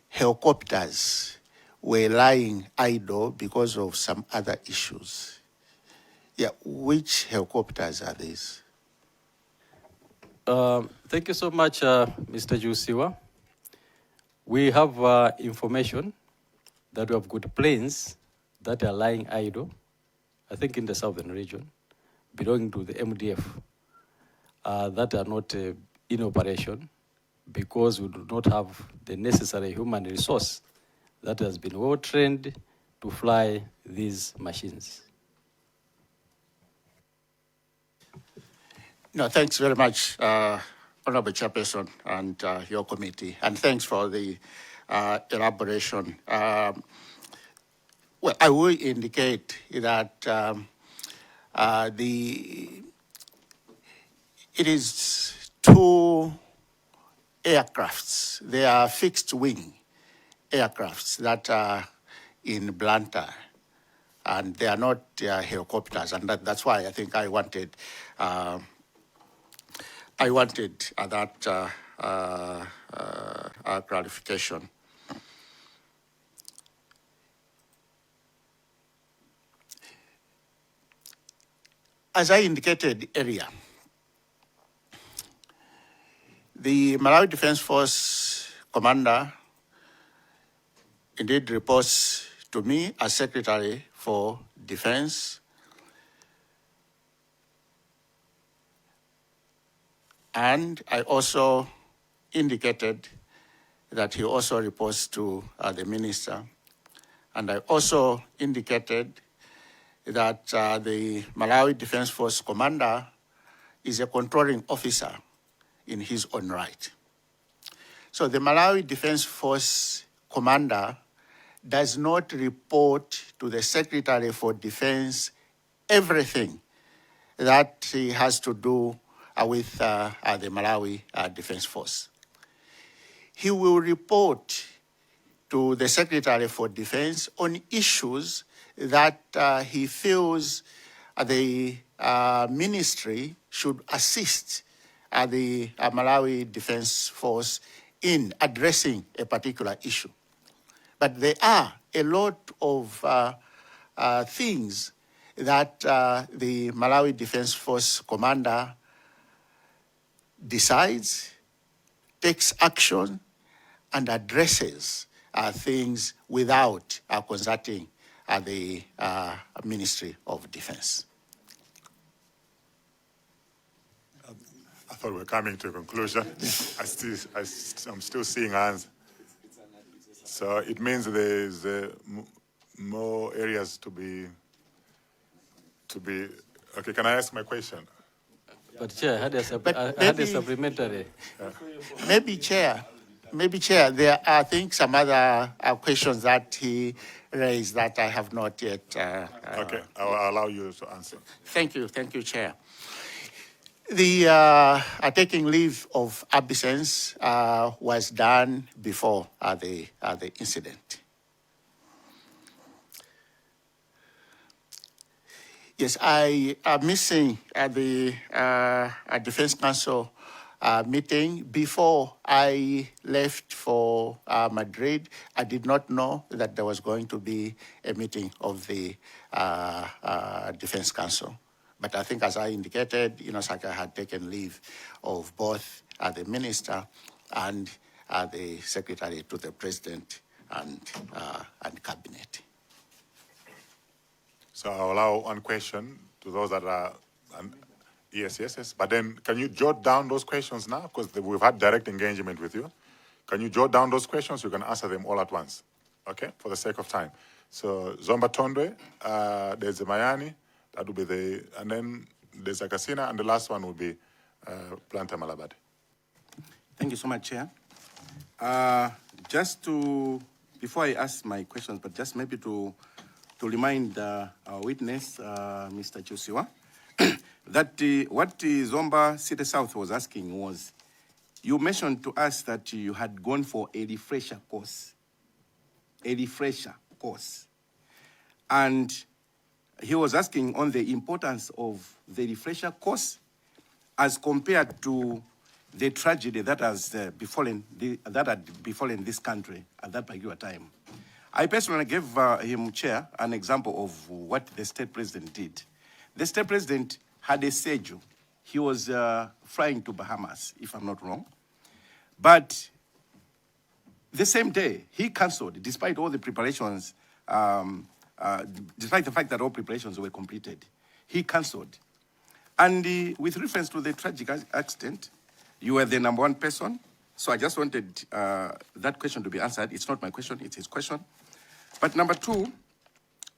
Speaker 2: helicopters were lying idle because of some other issues. Yeah, which helicopters are these?
Speaker 13: Thank you so much, Mr. Jusiwa. We have information that we have got planes that are lying idle, I think in the southern region, belonging to the MDF, that are not in operation because we do not have the necessary human resource that has been well trained to fly these machines.
Speaker 2: No, thanks very much, Honorable Chairperson and your committee, and thanks for the elaboration. Well, I will indicate that it is two aircrafts. They are fixed wing aircrafts that are in Blantyre, and they are not helicopters, and that's why I think I wanted that clarification. As I indicated earlier, the Malawi Defense Force commander indeed reports to me as Secretary for Defense, and I also indicated that he also reports to the minister, and I also indicated that the Malawi Defense Force commander is a controlling officer in his own right. So the Malawi Defense Force commander does not report to the Secretary for Defense everything that he has to do with the Malawi Defense Force. He will report to the Secretary for Defense on issues that he feels the ministry should assist the Malawi Defense Force in addressing a particular issue. But there are a lot of things that the Malawi Defense Force commander decides, takes action, and addresses things without consulting the Ministry of Defense.
Speaker 3: I thought we were coming to a conclusion. I'm still seeing hands. So it means there's more areas to be. Okay, can I ask my question?
Speaker 13: But Chair, I had a supplementary.
Speaker 2: Maybe Chair, there are, I think, some other questions that he raised that I have not yet.
Speaker 3: Okay, I'll allow you to answer.
Speaker 2: Thank you, Chair. The taking leave of absence was done before the incident. Yes, I am missing the Defense Council meeting. Before I left for Madrid, I did not know that there was going to be a meeting of the Defense Council. But I think, as I indicated, Saka had taken leave of both the minister and the secretary to the president and cabinet.
Speaker 3: So I'll allow one question to those that are, yes. But then can you jot down those questions now? Because we've had direct engagement with you. Can you jot down those questions? You can answer them all at once, okay, for the sake of time. So Zomba Tondwe, there's the Mayani, that will be and then there's a Kasina, and the last one will be Planta Malabad.
Speaker 5: Thank you so much, Chair. Before I ask my questions, but just maybe to remind our witness, Mr. Chusiwa, that what Zomba City South was asking was, you mentioned to us that you had gone for a refresher course. And he was asking on the importance of the refresher course as compared to the tragedy that has befallen this country at that particular time. I personally gave him, Chair, an example of what the state president did. The state president had a schedule. He was flying to Bahamas, if I'm not wrong. But the same day, he canceled, despite all the preparations, despite the fact that all preparations were completed. He canceled. And with reference to the tragic accident, you were the number one person. So I just wanted that question to be answered. It's not my question, it's his question. But number two,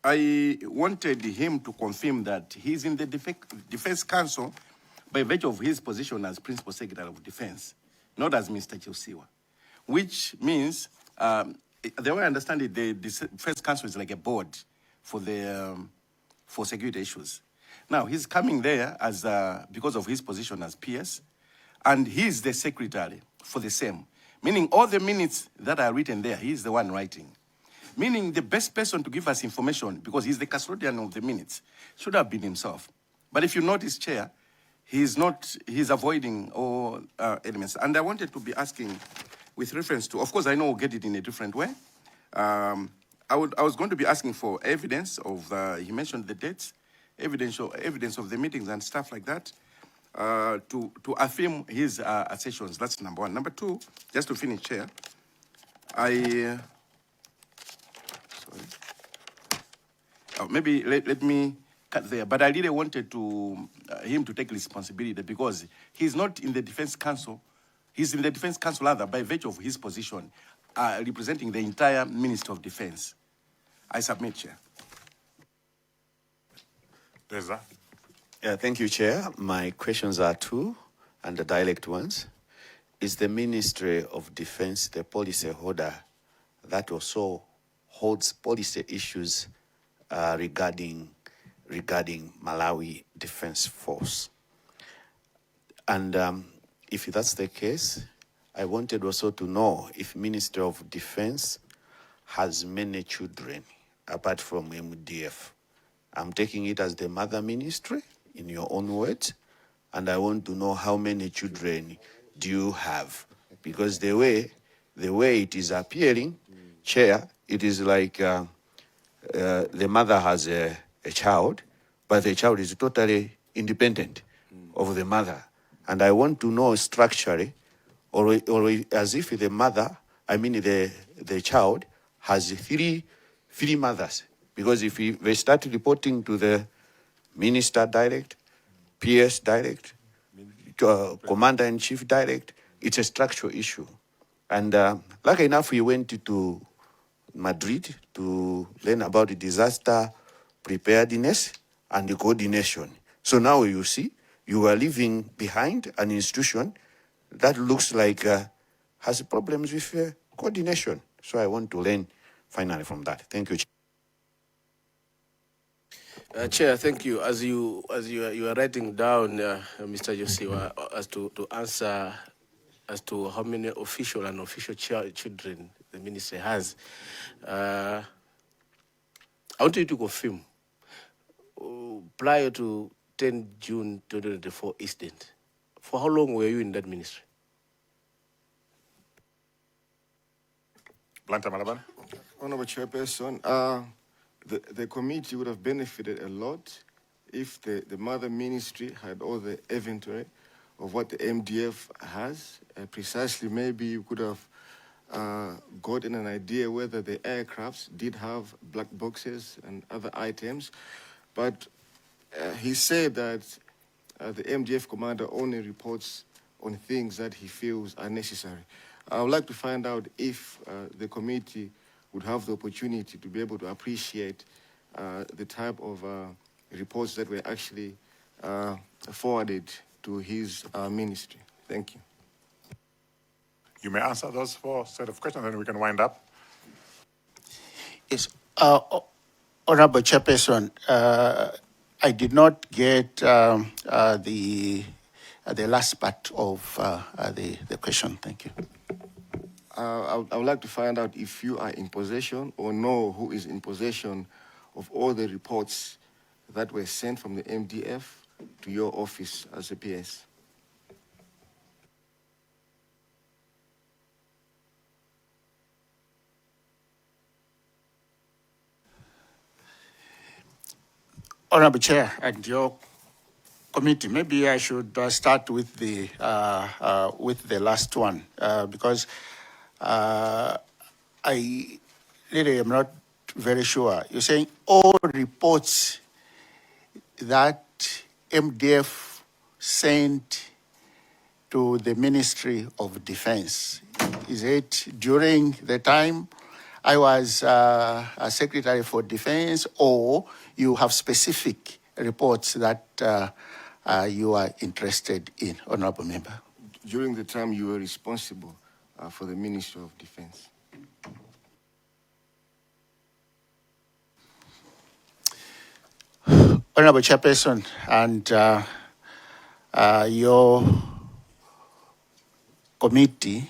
Speaker 5: I wanted him to confirm that he's in the Defense Council by virtue of his position as Principal Secretary of Defense, not as Mr. Chusiwa, which means, the way I understand it, the Defense Council is like a board for security issues. Now, he's coming there as because of his position as PS, and he's the secretary for the same, meaning all the minutes that are written there, he's the one writing. Meaning the best person to give us information, because he's the custodian of the minutes, should have been himself. But if you notice, Chair, he's avoiding all elements. And I wanted to be asking with reference to, of course, I know we'll get it in a different way. I was going to be asking for evidence of, he mentioned the dates, evidence of the meetings and stuff like that, to affirm his assertions. That's number one. Number two, just to finish, Chair, maybe let me cut there, but I really wanted him to take responsibility because he's not in the Defense Council. He's in the Defense Council rather by virtue of his position, representing the entire Ministry of Defense. I submit, Chair.
Speaker 6: Thank you, Chair. My questions are two, and the direct ones. Is the Ministry of Defense the policy holder that also holds policy issues regarding Malawi Defense Force? And if that's the case, I wanted also to know if Ministry of Defense has many children apart from MDF. I'm taking it as the mother ministry, in your own words, and I want to know how many children do you have? Because the way it is appearing, Chair, it is like the mother has a child, but the child is totally independent of the mother. And I want to know structurally, or as if the mother, the child has three mothers. Because if they start reporting to the minister direct, PS direct, commander-in-chief direct, it's a structural issue. And lucky enough, we went to Madrid to learn about the disaster preparedness and the coordination. So now you see, you are leaving behind an institution that looks like has problems with coordination. So I want to learn finally from that. Thank you.
Speaker 12: Chair, thank you. As you are writing down, Mr. Josiwa, as to answer as to how many official and unofficial children the ministry has, I want you to confirm, prior to 10 June 2024 incident, for how long were you in that ministry?
Speaker 3: Blantyre Malabane.
Speaker 11: Honorable Chairperson, the committee would have benefited a lot if the mother ministry had all the inventory of what the MDF has. Precisely, maybe you could have gotten an idea whether the aircrafts did have black boxes and other items. But he said that the MDF commander only reports on things that he feels are necessary. I would like to find out if the committee would have the opportunity to be able to appreciate the type of reports that were actually forwarded to his ministry. Thank you.
Speaker 3: You may answer those four set of questions, and we can wind up.
Speaker 2: Yes, Honorable Chairperson, I did not get the last part of the question. Thank you.
Speaker 11: I would like to find out if you are in possession or know who is in possession of all the reports that were sent from the MDF to your office as a PS.
Speaker 2: Honorable Chair and your committee, maybe I should start with the last one because I really am not very sure. You're saying all reports that MDF sent to the Ministry of Defense, is it during the time I was a Secretary for Defense, or you have specific reports that you are interested in, Honorable Member?
Speaker 11: During the time you were responsible for the Ministry of Defense.
Speaker 2: Honorable Chairperson and your committee,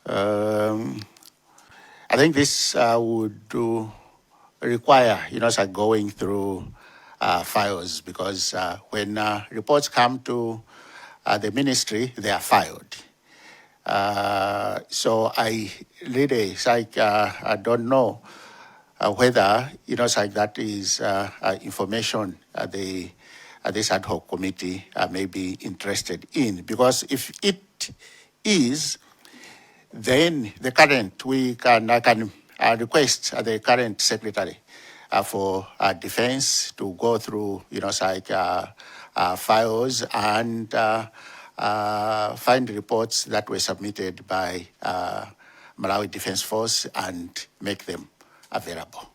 Speaker 2: I think this would require, going through files, because when reports come to the ministry, they are filed. So I really, I don't know whether, it's like that is information this ad hoc committee may be interested in. Because if it is, then I can request the current secretary for defense to go through, files and find reports that were submitted by Malawi Defense Force and make them available.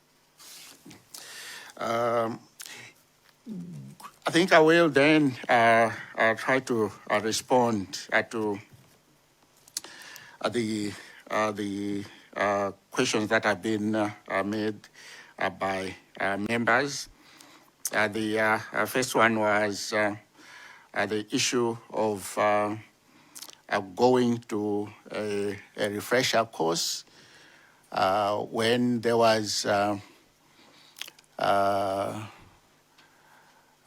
Speaker 2: I think I will then try to respond to the questions that have been made by members. The first one was the issue of going to a refresher course when there was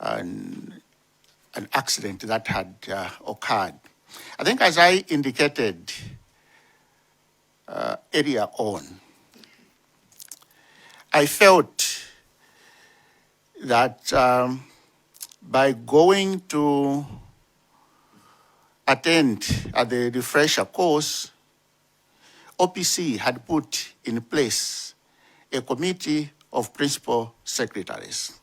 Speaker 2: an accident that had occurred. I think, as I indicated earlier on, I felt that by going to attend the refresher course, OPC had put in place a committee of principal secretaries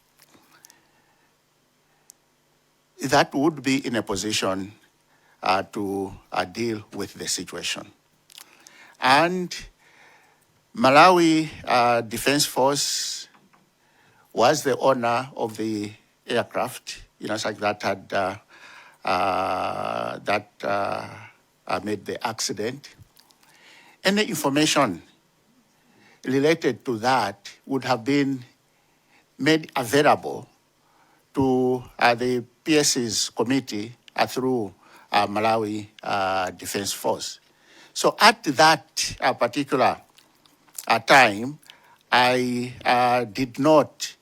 Speaker 2: that would be in a position to deal with the situation. And Malawi Defense Force was the owner of the aircraft, such that had made the accident. Any information related to that would have been made available to the PS's committee through Malawi Defense Force. So at that particular time, I did not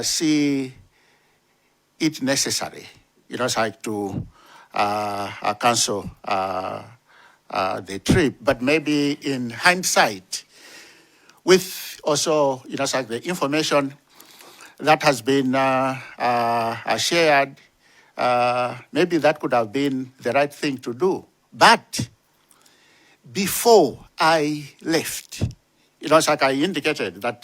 Speaker 2: see it necessary, to cancel the trip. But maybe in hindsight, with also, the information that has been shared, maybe that could have been the right thing to do. But before I left, like I indicated that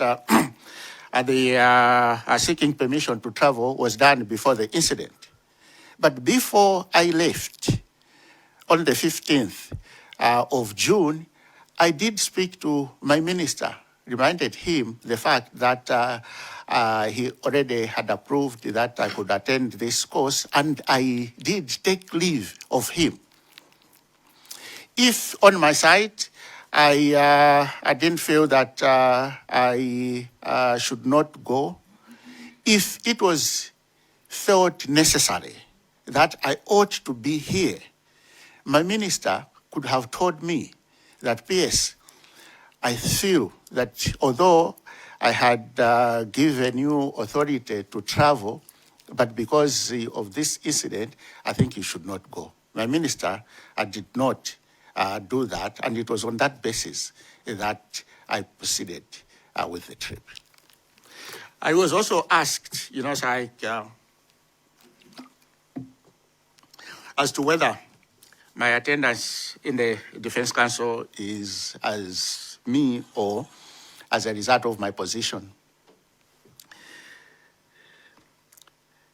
Speaker 2: the seeking permission to travel was done before the incident. But before I left, on the 15th of June, I did speak to my minister, reminded him the fact that he already had approved that I could attend this course, and I did take leave of him. If on my side, I didn't feel that I should not go, if it was felt necessary that I ought to be here, my minister could have told me that, PS, I feel that although I had given you authority to travel, but because of this incident, I think you should not go. My minister did not do that, and it was on that basis that I proceeded with the trip. I was also asked, as to whether my attendance in the Defense Council is as me or as a result of my position.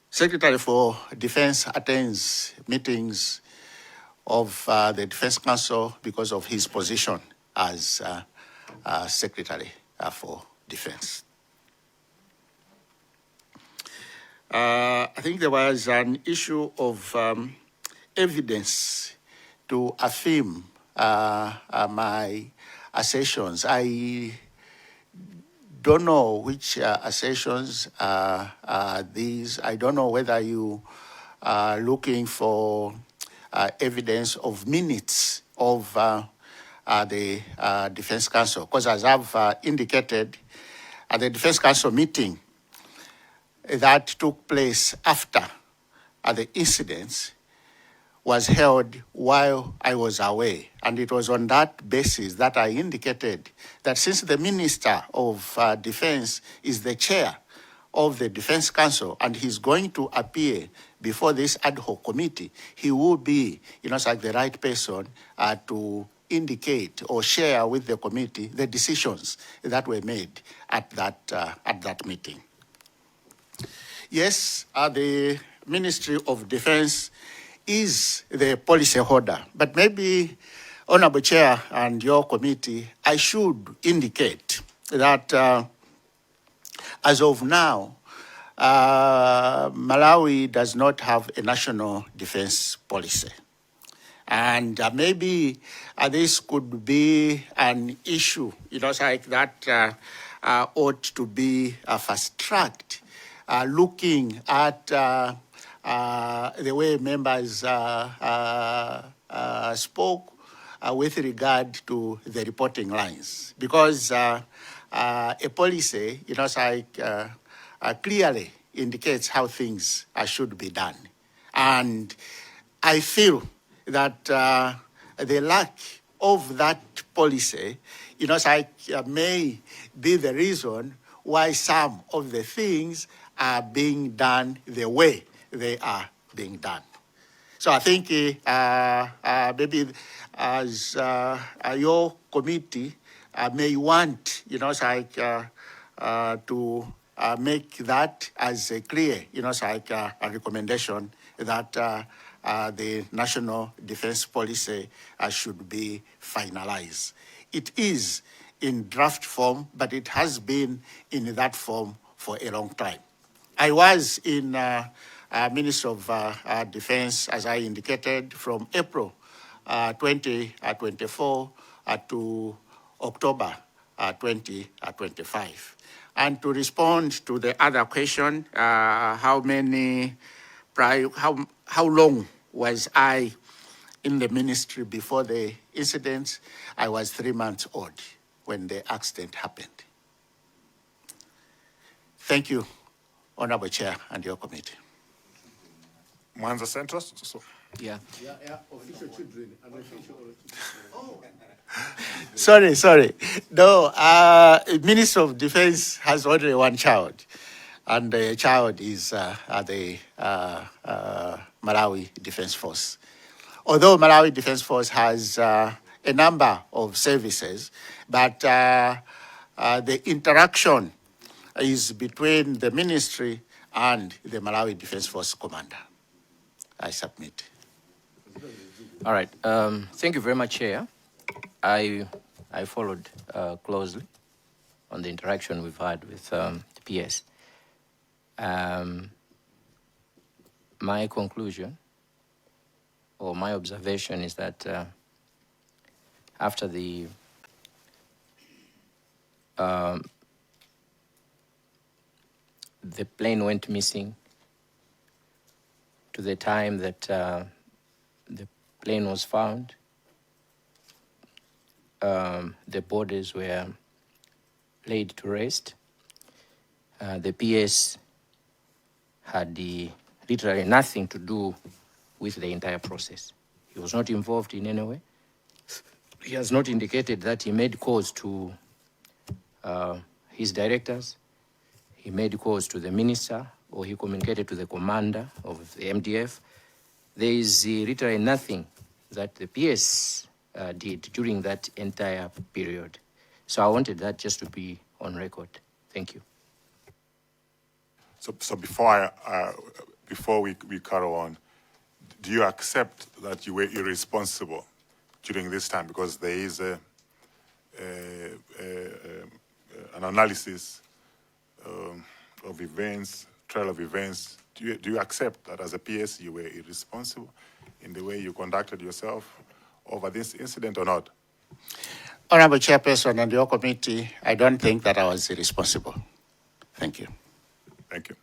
Speaker 2: Secretary for Defense attends meetings of the Defense Council because of his position as Secretary for Defense. I think there was an issue of evidence to affirm my assertions. I don't know which assertions are these. I don't know whether you are looking for evidence of minutes of the Defense Council, because as I've indicated, at the Defense Council meeting that took place after the incidents was held while I was away. And it was on that basis that I indicated that since the Minister of Defense is the chair of the Defense Council and he's going to appear before this ad hoc committee, he will be, like the right person to indicate or share with the committee the decisions that were made at that meeting. Yes, the Ministry of Defense is the policy holder, but maybe, Honorable Chair and your committee, I should indicate that as of now, Malawi does not have a national defense policy. And maybe this could be an issue, like that ought to be fast-tracked, looking at the way members spoke with regard to the reporting lines. Because a policy, clearly indicates how things should be done. And I feel that the lack of that policy, may be the reason why some of the things are being done the way they are being done. So I think maybe as your committee may want, to make that as a clear, a recommendation that the national defense policy should be finalized. It is in draft form, but it has been in that form for a long time. I was in Ministry of Defense, as I indicated, from April 2024 to October 2025. And to respond to the other question, how long was I in the ministry before the incident? I was 3 months old when the accident happened. Thank you, Honorable Chair and your committee.
Speaker 3: Mwanza Central?
Speaker 4: Yeah.
Speaker 12: Official children.
Speaker 2: Sorry. No, Minister of Defense has only one child, and the child is the Malawi Defense Force. Although Malawi Defense Force has a number of services, but the interaction is between the ministry and the Malawi Defense Force commander. I submit.
Speaker 4: All right. Thank you very much, Chair. I followed closely on the interaction we've had with the PS. My conclusion or my observation is that after the plane went missing to the time that the plane was found, the bodies were laid to rest. The PS had literally nothing to do with the entire process. He was not involved in any way. He has not indicated that he made calls to his directors, he made calls to the minister, or he communicated to the commander of the MDF. There is literally nothing that the PS did during that entire period. So I wanted that just to be on record. Thank you.
Speaker 3: So before we carry on, do you accept that you were irresponsible during this time? Because there is an analysis of events, trail of events. Do you accept that as a PS you were irresponsible in the way you conducted yourself over this incident or not?
Speaker 2: Honorable Chairperson and your committee, I don't think that I was irresponsible. Thank you.
Speaker 3: Thank you.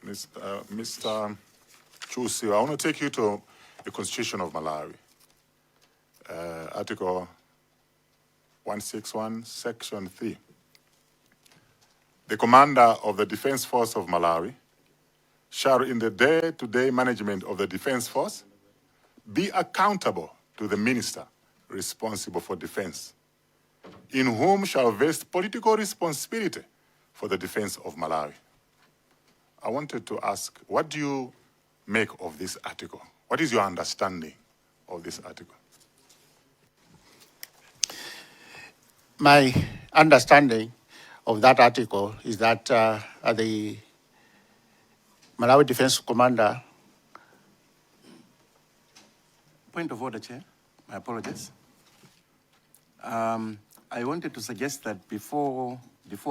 Speaker 3: Mr. Chusi, I want to take you to the Constitution of Malawi. Article 161, Section 3. The commander of the Defense Force of Malawi shall, in the day-to-day management of the Defense Force, be accountable to the minister responsible for defense, in whom shall vest political responsibility for the defense of Malawi. I wanted to ask, what do you make of this article? What is your understanding of this article?
Speaker 2: My understanding of that article is that the Malawi Defense Commander.
Speaker 5: Point of order, Chair. My apologies. I wanted to suggest that before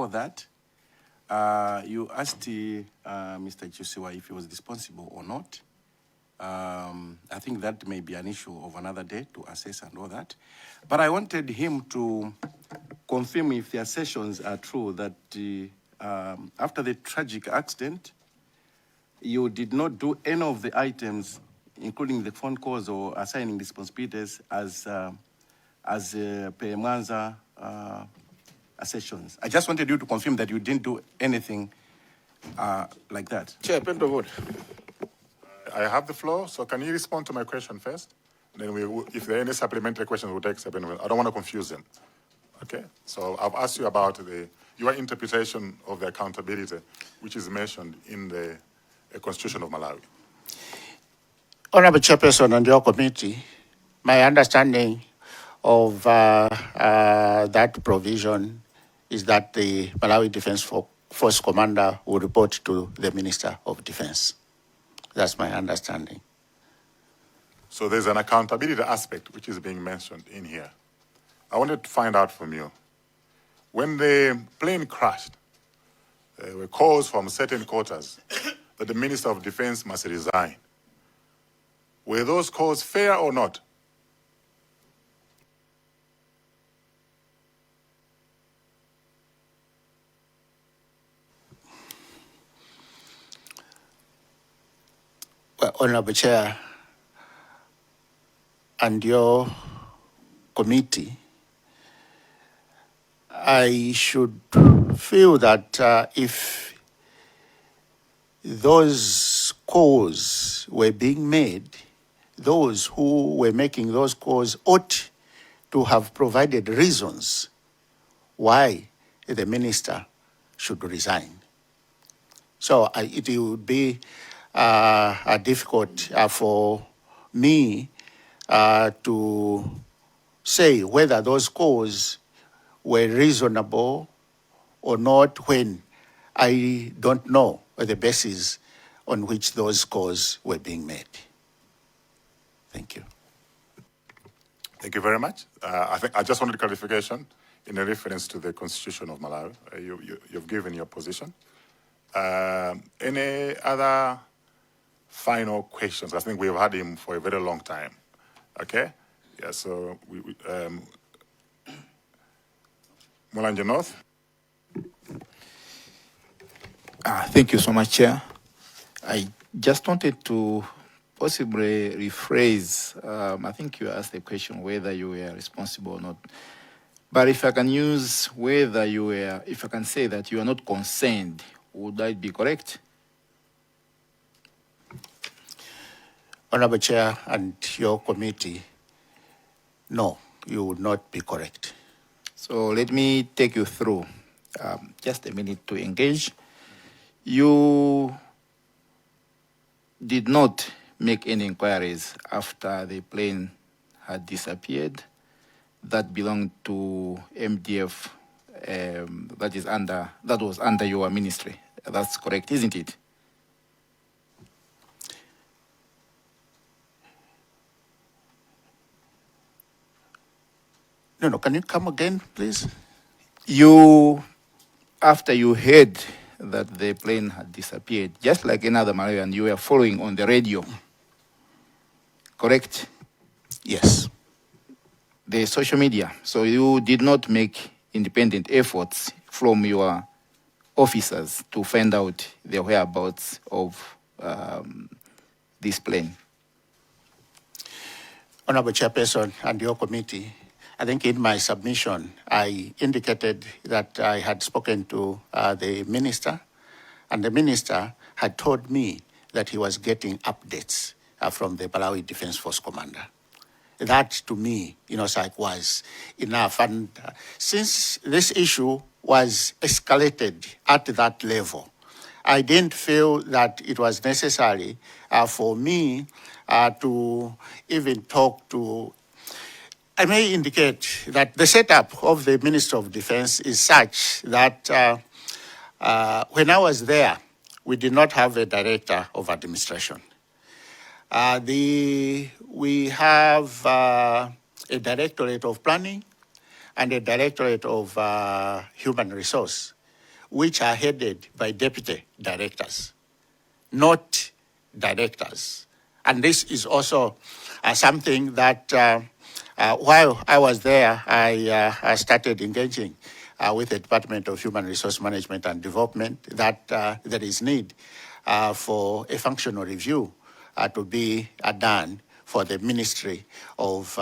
Speaker 5: that, you asked Mr. Chusiwa if he was responsible or not. I think that may be an issue of another day to assess and all that. But I wanted him to confirm if the assertions are true that after the tragic accident, you did not do any of the items, including the phone calls or assigning responsibilities as per Mwanza assertions. I just wanted you to confirm that you didn't do anything like that.
Speaker 12: Chair, point of order.
Speaker 3: I have the floor, so can you respond to my question first? Then if there are any supplementary questions, we'll take supplementary. I don't want to confuse them. Okay? So I've asked you about your interpretation of the accountability, which is mentioned in the Constitution of Malawi.
Speaker 2: Honorable Chairperson and your committee, my understanding of that provision is that the Malawi Defense Force Commander will report to the Minister of Defense. That's my understanding.
Speaker 3: So there's an accountability aspect which is being mentioned in here. I wanted to find out from you, when the plane crashed, there were calls from certain quarters that the Minister of Defense must resign. Were those calls fair or not?
Speaker 2: Well, Honorable Chair, and your committee, I should feel that if those calls were being made, those who were making those calls ought to have provided reasons why the minister should resign. So it would be difficult for me to say whether those calls were reasonable or not when I don't know the basis on which those calls were being made. Thank you.
Speaker 3: Thank you very much. I just wanted clarification in a reference to the Constitution of Malawi. You've given your position. Any other final questions? I think we've had him for a very long time. Okay? Yeah, so Mulanje North.
Speaker 14: Thank you so much, Chair. I just wanted to possibly rephrase, I think you asked the question whether you were responsible or not. But if I can use whether you were, if I can say that you are not concerned, would that be correct?
Speaker 2: Honorable Chair and your committee, no, you would not be correct.
Speaker 14: So let me take you through just a minute to engage. You did not make any inquiries after the plane had disappeared that belonged to MDF that was under your ministry. That's correct, isn't it?
Speaker 2: No, can you come again, please?
Speaker 14: After you heard that the plane had disappeared, just like another Malawian, you were following on the radio, correct?
Speaker 2: Yes.
Speaker 14: The social media. So you did not make independent efforts from your officers to find out the whereabouts of this plane.
Speaker 2: Honorable Chairperson and your committee, I think in my submission, I indicated that I had spoken to the minister, and the minister had told me that he was getting updates from the Malawi Defense Force commander. That, to me, was enough. And since this issue was escalated at that level, I didn't feel that it was necessary for me to even talk to. I may indicate that the setup of the Ministry of Defense is such that when I was there, we did not have a director of administration. We have a directorate of planning and a directorate of human resource, which are headed by deputy directors, not directors. And this is also something that while I was there, I started engaging with the Department of Human Resource Management and Development that there is need for a functional review to be done for the Ministry of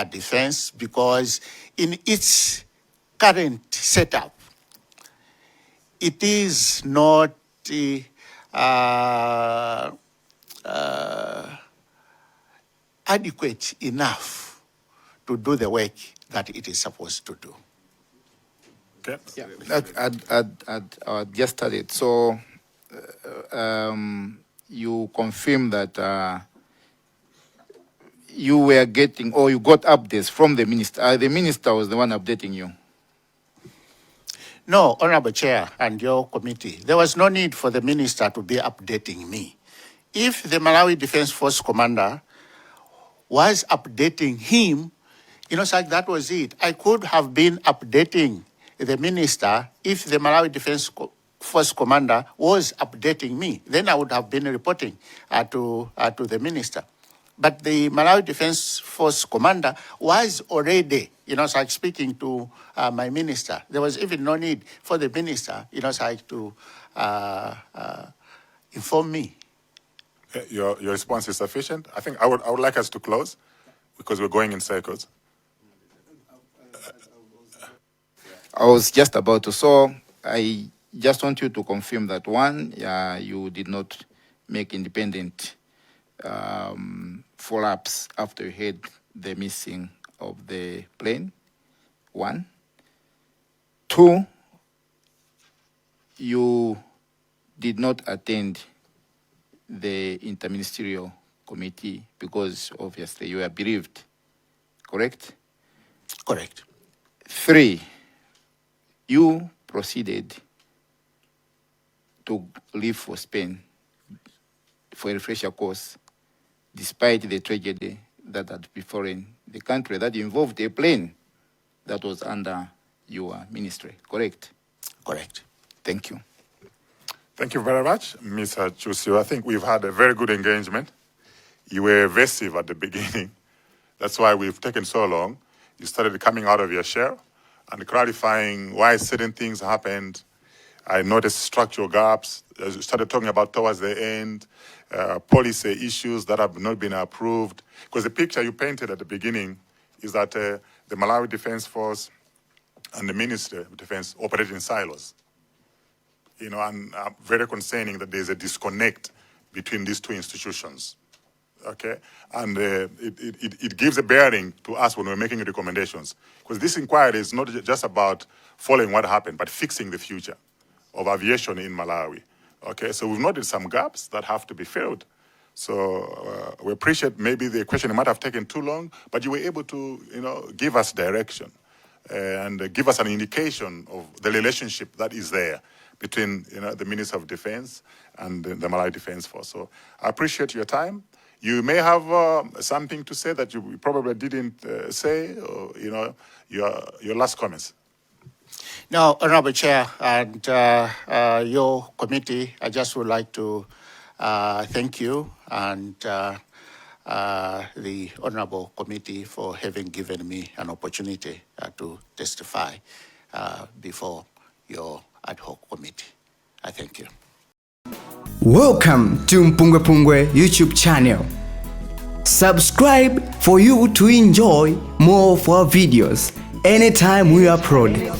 Speaker 2: Defense, because in its current setup, it is not adequate enough to do the work that it is supposed to do.
Speaker 3: Okay.
Speaker 14: Yeah, I'd just started. So you confirm that you were getting, or you got updates from the minister. The minister was the one updating you.
Speaker 2: No, Honorable Chair and your committee, there was no need for the minister to be updating me. If the Malawi Defense Force commander was updating him, that was it. I could have been updating the minister if the Malawi Defense Force commander was updating me. Then I would have been reporting to the minister. But the Malawi Defense Force commander was already, speaking to my minister. There was even no need for the minister, to inform me.
Speaker 3: Your response is sufficient. I think I would like us to close because we're going in circles.
Speaker 14: I was just about to. So I just want you to confirm that, one, you did not make independent follow-ups after you heard the missing of the plane, one. Two, you did not attend the interministerial committee because obviously you were bereaved, correct?
Speaker 2: Correct.
Speaker 14: Three, you proceeded to leave for Spain for a refresher course, despite the tragedy that had befallen the country that involved a plane that was under your ministry, correct?
Speaker 2: Correct.
Speaker 14: Thank you.
Speaker 3: Thank you very much, Mr. Chusio. I think we've had a very good engagement. You were evasive at the beginning. That's why we've taken so long. You started coming out of your shell and clarifying why certain things happened. I noticed structural gaps. You started talking about towards the end, policy issues that have not been approved. Because the picture you painted at the beginning is that the Malawi Defense Force and the Ministry of Defense operate in silos. And very concerning that there's a disconnect between these two institutions. Okay, and it gives a bearing to us when we're making recommendations, because this inquiry is not just about following what happened, but fixing the future of aviation in Malawi. Okay, so we've noted some gaps that have to be filled. So we appreciate maybe the question might have taken too long, but you were able to, give us direction and give us an indication of the relationship that is there between, the Minister of Defense and the Malawi Defense Force. So I appreciate your time. You may have something to say that you probably didn't say, or, your last comments.
Speaker 2: No, Honorable Chair and your committee, I just would like to thank you and the Honorable Committee for having given me an opportunity to testify before your ad hoc committee. I thank you.
Speaker 1: Welcome to MPUNGWE-PUNGWE YouTube channel. Subscribe for you to enjoy more of our videos anytime we upload.